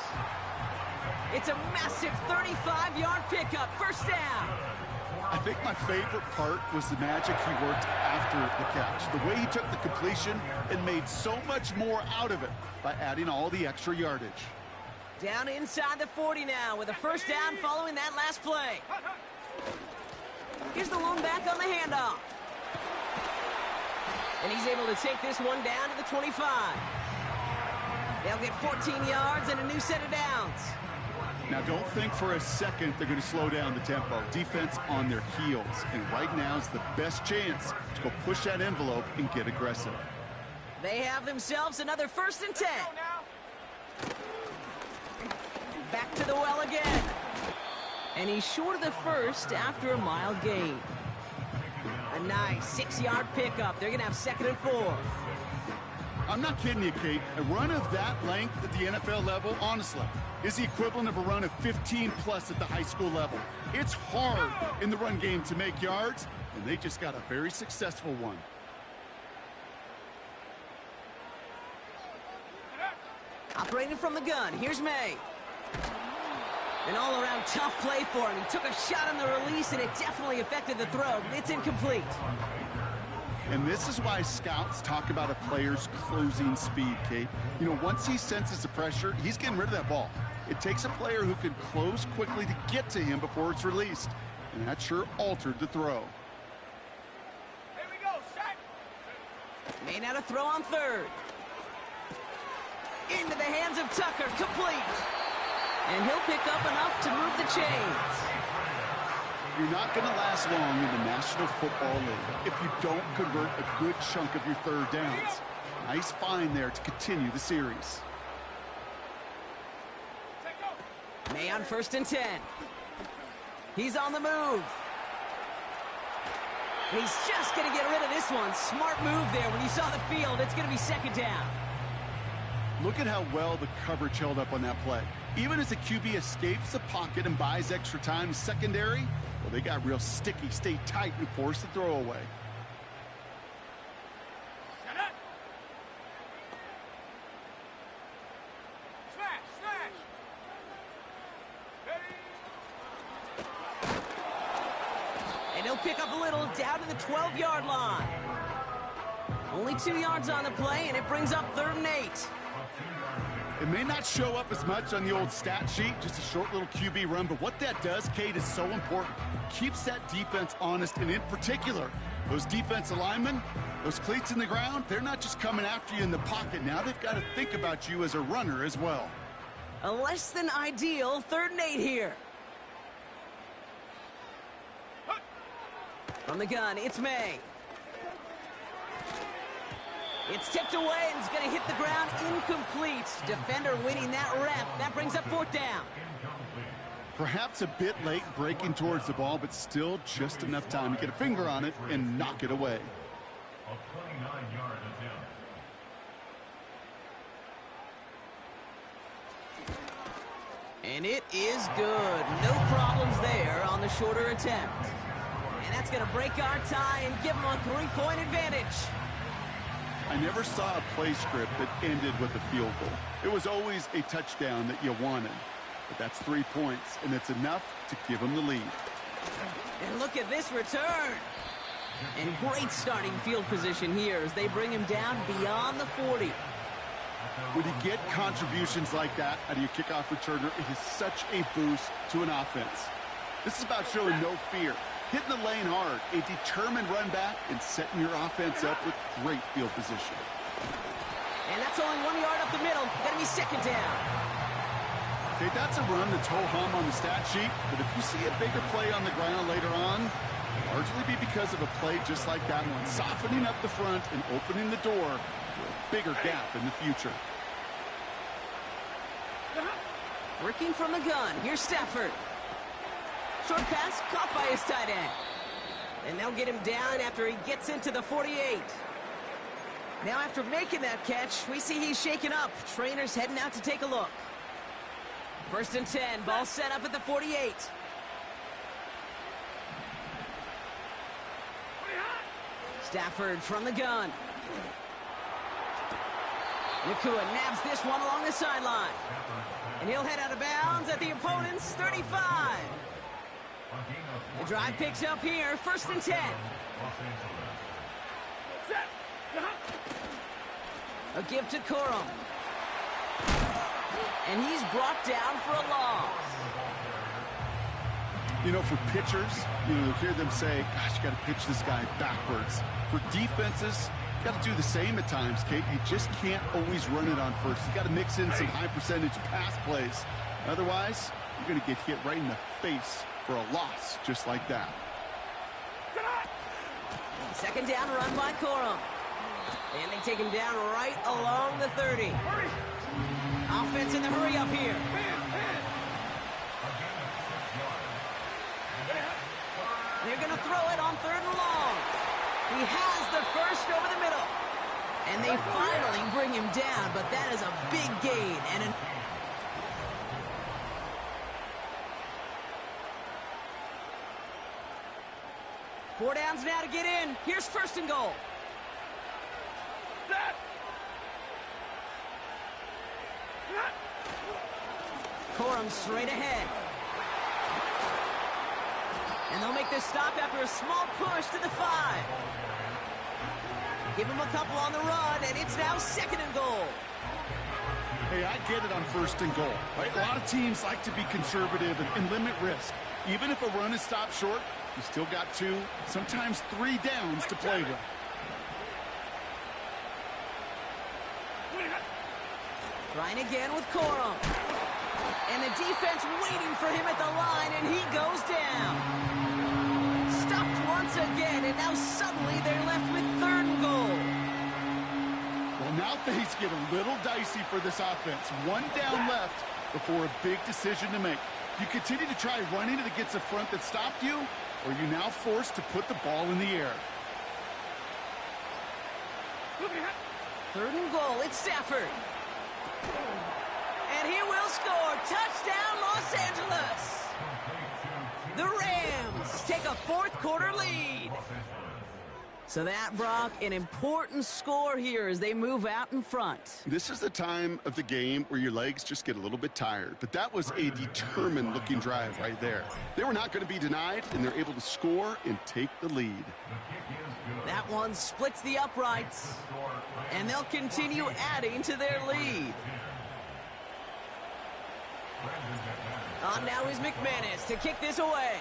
It's a massive 35-yard pickup. 1st down. I think my favorite part was the magic he worked after the catch. The way he took the completion and made so much more out of it by adding all the extra yardage. Down inside the 40 now with a 1st down following that last play. Here's the lone back on the handoff. And he's able to take this one down to the 25. They'll get 14 yards and a new set of downs. Now, don't think for a second they're going to slow down the tempo. Defense on their heels. And right now is the best chance to go push that envelope and get aggressive. They have themselves another 1st and 10. Back to the well again. And he's short of the first after a mild gain. A nice 6-yard pickup. They're going to have 2nd and 4. I'm not kidding you, Kate. A run of that length at the NFL level, honestly, is the equivalent of a run of 15-plus at the high school level. It's hard in the run game to make yards, and they just got a very successful one. Operating from the gun, here's May. An all-around tough play for him. He took a shot on the release, and it definitely affected the throw. It's incomplete. And this is why scouts talk about a player's closing speed, Kate. You know, once he senses the pressure, he's getting rid of that ball. It takes a player who can close quickly to get to him before it's released. And that sure altered the throw. Here we go, sack. May not a throw on 3rd. Into the hands of Tucker, complete. And he'll pick up enough to move the chains. You're not going to last long in the National Football League if you don't convert a good chunk of your 3rd downs. Nice find there to continue the series. May on 1st and 10. He's on the move. And he's just going to get rid of this one. Smart move there. When you saw the field, it's going to be 2nd down. Look at how well the coverage held up on that play. Even as the QB escapes the pocket and buys extra time secondary, well, they got real sticky, stay tight, and force the throw away. Smash, smash. And he'll pick up a little down to the 12-yard line. Only 2 yards on the play, and it brings up 3rd and 8. It may not show up as much on the old stat sheet, just a short little QB run, but what that does, Kate, is so important. Keeps that defense honest, and in particular, those defensive linemen, those cleats in the ground, they're not just coming after you in the pocket. Now they've got to think about you as a runner as well. A less than ideal 3rd and 8 here. From the gun, it's May. It's tipped away, and it's going to hit the ground incomplete. Defender winning that rep. That brings up 4th down. Perhaps a bit late breaking towards the ball, but still just enough time to get a finger on it and knock it away. And it is good. No problems there on the shorter attempt. And that's going to break our tie and give them a 3-point advantage. I never saw a play script that ended with a field goal. It was always a touchdown that you wanted. But that's 3 points, and it's enough to give them the lead. And look at this return. And great starting field position here as they bring him down beyond the 40. When you get contributions like that out of your kickoff returner, it is such a boost to an offense. This is about showing no fear. Hitting the lane hard, a determined run back, and setting your offense up with great field position. And that's only 1 yard up the middle. Gonna be 2nd down. Okay, that's a run that's ho-hum on the stat sheet, but if you see a bigger play on the ground later on, it'll largely be because of a play just like that one, softening up the front and opening the door for a bigger gap in the future. Working from the gun, here's Stafford. Short pass caught by his tight end. And they'll get him down after he gets into the 48. Now after making that catch, we see he's shaken up. Trainer's heading out to take a look. 1st and 10, ball set up at the 48. Stafford from the gun. Nakua nabs this one along the sideline. And he'll head out of bounds at the opponent's 35. The drive picks up here, 1st and 10. A give to Corum. And he's brought down for a loss. You know, for pitchers, you hear them say, gosh, you got to pitch this guy backwards. For defenses, you got to do the same at times, Kate. You just can't always run it on first. You got to mix in some high-percentage pass plays. Otherwise, you're going to get hit right in the face for a loss just like that. Second down, run by Corum. And they take him down right along the 30. Offense in the hurry up here. They're going to throw it on 3rd and long. He has the first over the middle. And they finally bring him down, but that is a big gain. And 4 downs now to get in. Here's 1st and goal. Corum straight ahead. And they'll make this stop after a small push to the 5. Give him a couple on the run, and it's now 2nd and goal. Hey, I get it on 1st and goal, right? A lot of teams like to be conservative and limit risk. Even if a run is stopped short, you still got 2, sometimes 3 downs to play with. Trying again with Corum. And the defense waiting for him at the line, and he goes down. Stuffed once again, and now suddenly they're left with 3rd and goal. Well, now things get a little dicey for this offense. 1 down left before a big decision to make. You continue to try running it against a front that stopped you, or you're now forced to put the ball in the air. 3rd and goal, it's Stafford. And he will score. Touchdown, Los Angeles. The Rams take a 4th quarter lead. So that, Brock, an important score here as they move out in front. This is the time of the game where your legs just get a little bit tired. But that was a determined-looking drive right there. They were not going to be denied, and they're able to score and take the lead. That one splits the uprights, and they'll continue adding to their lead. On now is McManus to kick this away.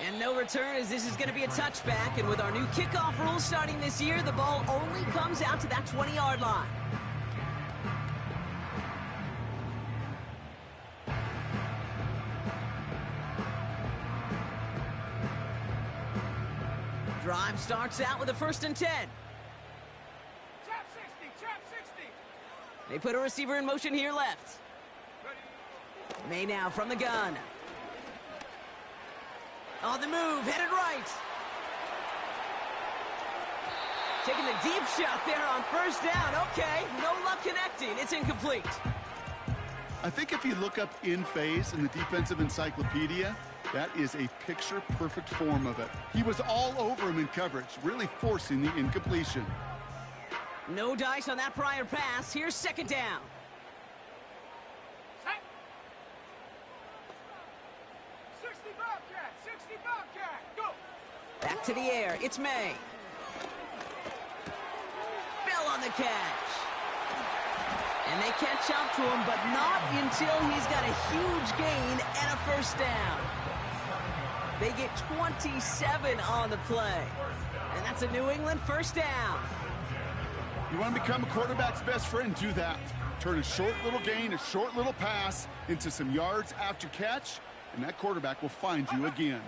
And no return, as this is going to be a touchback. And with our new kickoff rules starting this year, the ball only comes out to that 20-yard line. Drive starts out with a 1st and 10. Trap 60, trap 60. They put a receiver in motion here left. May now from the gun. On the move, headed right. Taking the deep shot there on 1st down. Okay, no luck connecting. It's incomplete. I think if you look up in phase in the defensive encyclopedia, that is a picture-perfect form of it. He was all over him in coverage, really forcing the incompletion. No dice on that prior pass. Here's 2nd down. Set. 60 Bobcat, 60 Bobcat, go. Back to the air. It's May. Bell on the catch. And they catch up to him, but not until he's got a huge gain and a 1st down. They get 27 on the play. And that's a New England 1st down. You want to become a quarterback's best friend? Do that. Turn a short little gain, a short little pass into some yards after catch, and that quarterback will find you again.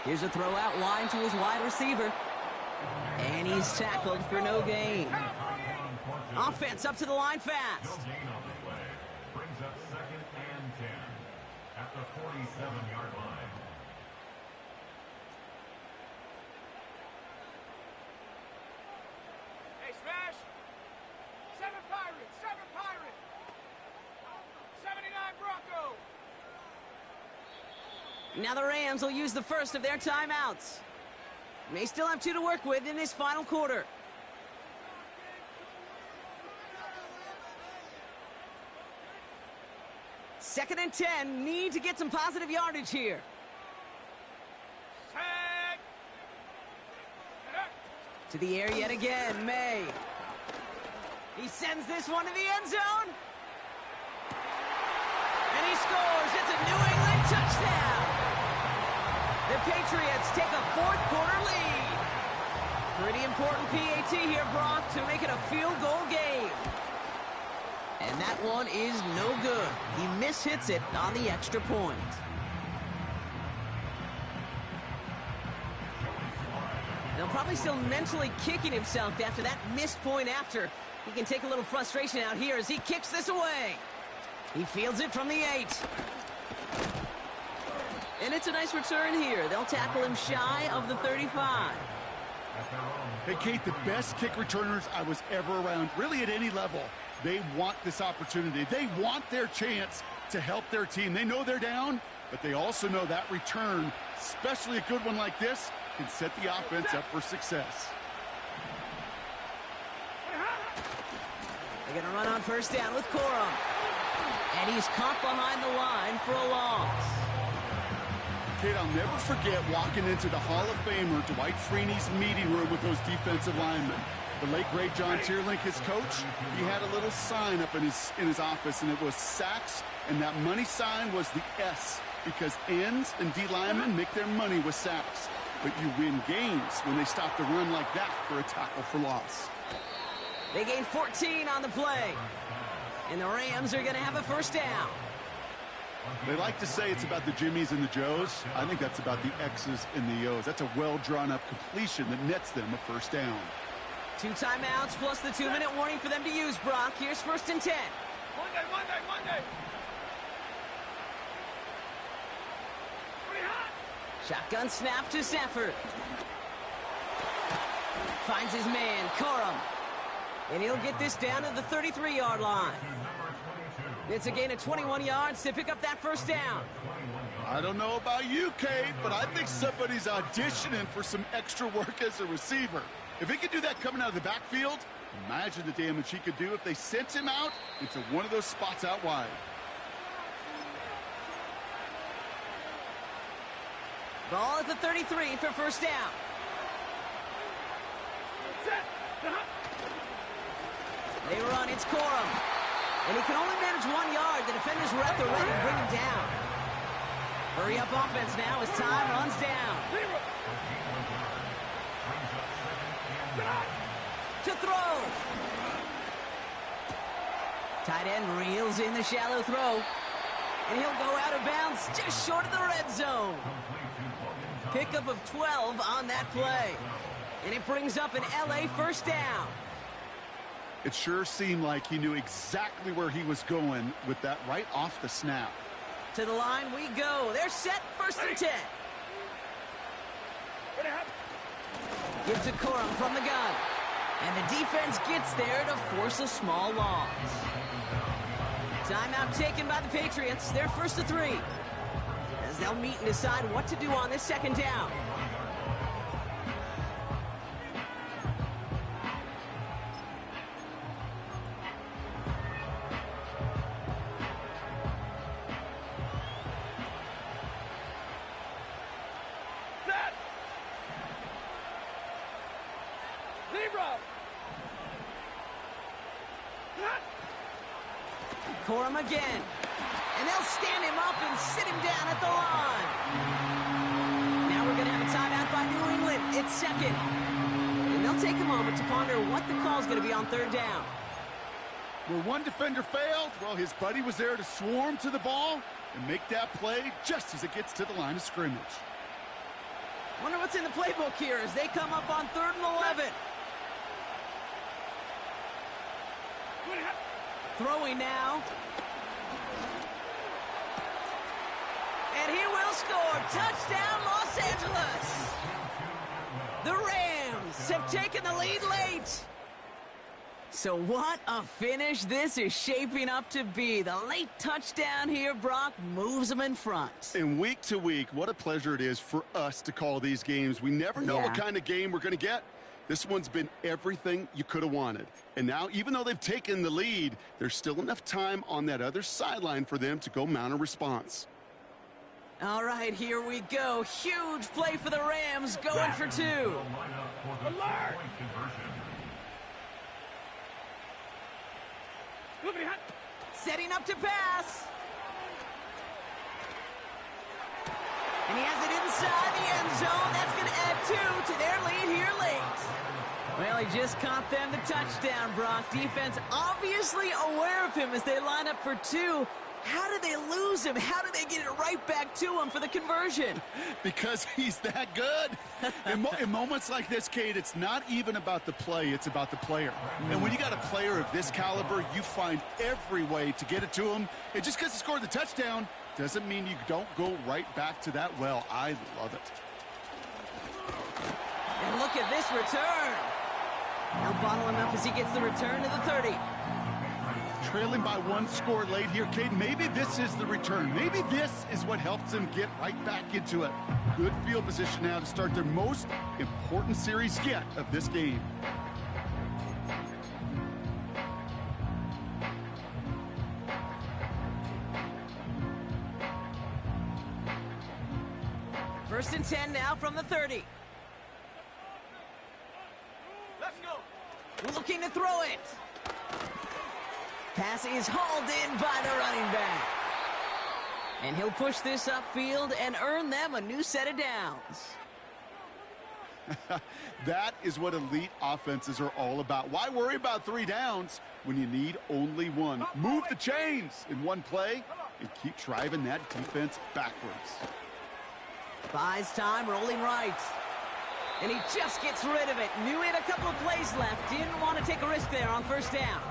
Here's a throw out line to his wide receiver. And he's tackled for no gain. Offense up to the line fast. Brings up 2nd and 10 at the 47-yard line. Hey, Smash. 7 Pirates, 7 Pirates. 79 Bronco. Now the Rams will use the first of their timeouts. May still have 2 to work with in this final quarter. Second and 10, need to get some positive yardage here. To the air yet again, May. He sends this one to the end zone. And he scores. It's a New England touchdown. The Patriots take a fourth quarter lead. Pretty important PAT here, Brock, to make it a field goal game. And that one is no good. He mishits it on the extra point. Now probably still mentally kicking himself after that missed point after. He can take a little frustration out here as he kicks this away. He fields it from the 8. And it's a nice return here. They'll tackle him shy of the 35. Hey, Kate, the best kick returners I was ever around, really at any level, they want this opportunity. They want their chance to help their team. They know they're down, but they also know that return, especially a good one like this, can set the offense up for success. They're going to run on first down with Corum. And he's caught behind the line for a loss. Kate, I'll never forget walking into the Hall of Famer Dwight Freeney's meeting room with those defensive linemen. The late, great John Tierlink, his coach, he had a little sign up in his office, and it was sacks, and that money sign was the S, because ends and D linemen make their money with sacks. But you win games when they stop the run like that for a tackle for loss. They gain 14 on the play. And the Rams are going to have a first down. They like to say it's about the Jimmies and the Joes. I think that's about the X's and the O's. That's a well-drawn-up completion that nets them a first down. 2 timeouts plus the 2-minute warning for them to use, Brock. Here's 1st and 10. Monday. Shotgun snap to Stafford. Finds his man, Corum. And he'll get this down to the 33-yard line. It's a gain of 21 yards to pick up that first down. I don't know about you, Kate, but I think somebody's auditioning for some extra work as a receiver. If he could do that coming out of the backfield, imagine the damage he could do if they sent him out into one of those spots out wide. Ball at the 33 for first down. They run, it's Corum. And he can only manage 1 yard. The defenders were at the ready to bring him down. Hurry up offense now as time runs down. To throw. Tight end reels in the shallow throw. And he'll go out of bounds just short of the red zone. Pickup of 12 on that play. And it brings up an LA first down. It sure seemed like he knew exactly where he was going with that right off the snap. To the line we go. They're set, 1st and 10. Gives to Corum from the gun. And the defense gets there to force a small loss. Timeout taken by the Patriots. They're 1st and 3. As they'll meet and decide what to do on this 2nd down. Corum again. And they'll stand him up and sit him down at the line. Now we're going to have a timeout by New England. It's 2nd. And they'll take a moment to ponder what the call is going to be on 3rd down. Where one defender failed, well, his buddy was there to swarm to the ball and make that play just as it gets to the line of scrimmage. Wonder what's in the playbook here as they come up on 3rd and 11. Throwing now. And he will score. Touchdown, Los Angeles. The Rams have taken the lead late. So what a finish this is shaping up to be. The late touchdown here, Brock, moves them in front. And week to week, what a pleasure it is for us to call these games. We never know what kind of game we're going to get. This one's been everything you could have wanted. And now, even though they've taken the lead, there's still enough time on that other sideline for them to go mount a response. All right, here we go. Huge play for the Rams, going for 2. Alert! Setting up to pass. And he has it inside the end zone. That's going to add 2 to their lead here late. Well, he just caught them the touchdown, Brock. Defense obviously aware of him as they line up for 2. How did they lose him? How did they get it right back to him for the conversion? Because he's that good. In moments like this, Kate, it's not even about the play, it's about the player. And when you got a player of this caliber, you find every way to get it to him. And just because he scored the touchdown doesn't mean you don't go right back to that well. I love it. And look at this return. They'll bottle him up as he gets the return to the 30. Trailing by 1 score late here, Kate. Maybe this is the return. Maybe this is what helps them get right back into it. Good field position now to start their most important series yet of this game. First and 10 now from the 30. Let's go. Looking to throw it. Pass is hauled in by the running back. And he'll push this upfield and earn them a new set of downs. That is what elite offenses are all about. Why worry about 3 downs when you need only 1? Move the chains in one play and keep driving that defense backwards. Buys time, rolling right. And he just gets rid of it. Knew he had a couple of plays left. Didn't want to take a risk there on first down.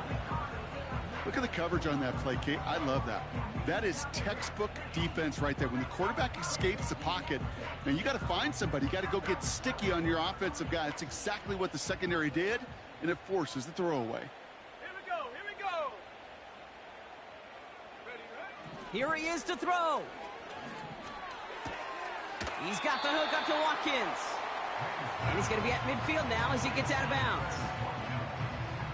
Look at the coverage on that play, Kate. I love that. That is textbook defense right there. When the quarterback escapes the pocket, man, you got to find somebody. You got to go get sticky on your offensive guy. That's exactly what the secondary did, and it forces the throwaway. Here we go. Here we go. Here he is to throw. He's got the hook up to Watkins. And he's going to be at midfield now as he gets out of bounds.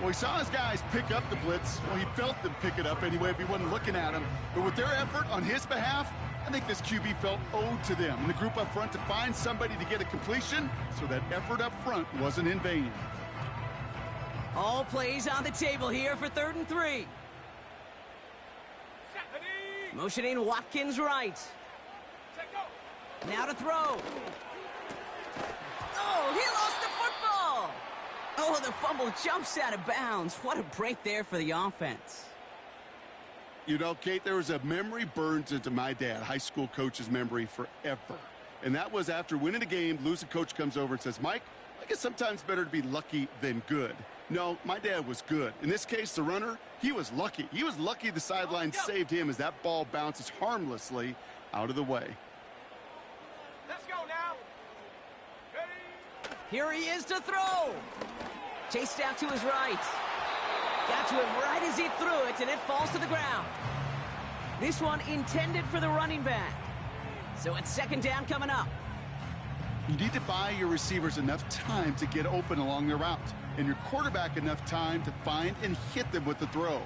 Well, he saw his guys pick up the blitz. Well, he felt them pick it up anyway if he wasn't looking at him. But with their effort on his behalf, I think this QB felt owed to them and the group up front to find somebody to get a completion, so that effort up front wasn't in vain. All plays on the table here for 3rd and 3. Motioning Watkins right. Now to throw. Oh, he lost the football. Oh, the fumble jumps out of bounds. What a break there for the offense. You know, Kate, there was a memory burned into my dad, high school coach's memory forever. And that was after winning a game, losing coach comes over and says, Mike, I guess sometimes better to be lucky than good. No, my dad was good. In this case, the runner, he was lucky. He was lucky the sideline saved him as that ball bounces harmlessly out of the way. Let's go now. Here he is to throw. Chased out to his right. Got to him right as he threw it, and it falls to the ground. This one intended for the running back. So it's 2nd down coming up. You need to buy your receivers enough time to get open along their route, and your quarterback enough time to find and hit them with the throw.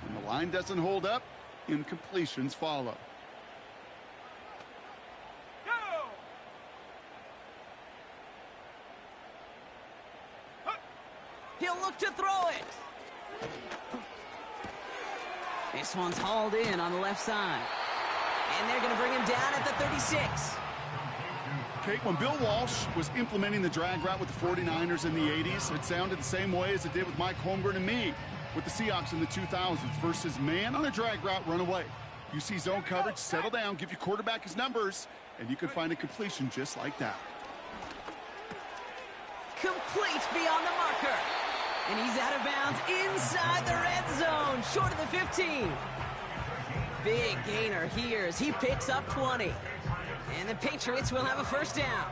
When the line doesn't hold up, incompletions follow. He'll look to throw it. This one's hauled in on the left side. And they're going to bring him down at the 36. Kate, when Bill Walsh was implementing the drag route with the 49ers in the 80s, it sounded the same way as it did with Mike Holmgren and me with the Seahawks in the 2000s versus man on a drag route, run away. You see zone coverage, settle down, give your quarterback his numbers, and you can find a completion just like that. Complete beyond the marker. And he's out of bounds inside the red zone, short of the 15. Big gainer here as he picks up 20. And the Patriots will have a first down.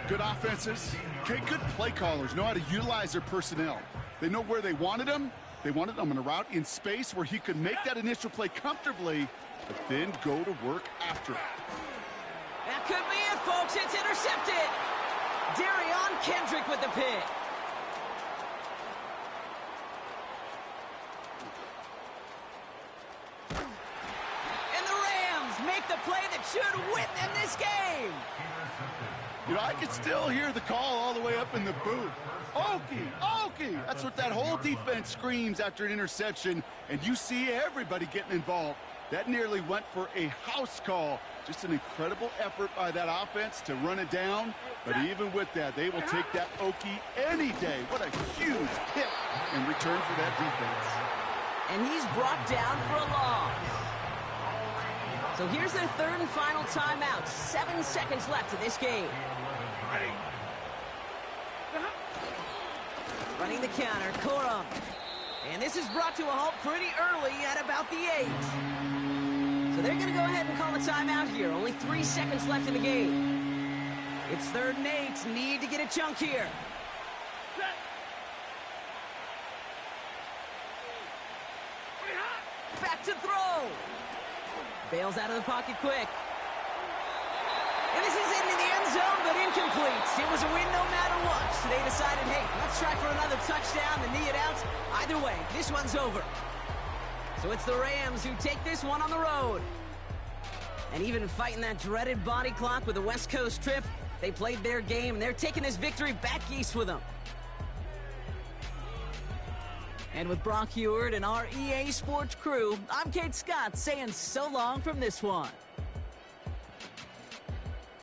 Good offenses. Okay, good play callers know how to utilize their personnel. They know where they wanted them. They wanted them on a route in space where he could make that initial play comfortably, but then go to work after it. That could be it, folks. It's intercepted. Darion Kendrick with the pick. And the Rams make the play that should win them this game. You know, I can still hear the call all the way up in the booth. Okie! That's what that whole defense screams after an interception, and you see everybody getting involved. That nearly went for a house call. Just an incredible effort by that offense to run it down. But even with that, they will take that Okie any day. What a huge hit in return for that defense. And he's brought down for a loss. So here's their third and final timeout. 7 seconds left in this game. Running the counter, Corum. And this is brought to a halt pretty early at about the 8. So they're going to go ahead and call a timeout here. Only 3 seconds left in the game. It's 3rd and 8. Need to get a chunk here. Back to throw. Bails out of the pocket quick. And this is into the end zone, but incomplete. It was a win no matter what. So they decided, hey, let's try for another touchdown and knee it out. Either way, this one's over. So it's the Rams who take this one on the road. And even fighting that dreaded body clock with the West Coast trip, they played their game, and they're taking this victory back east with them. And with Brock Huard and our EA Sports crew, I'm Kate Scott saying so long from this one.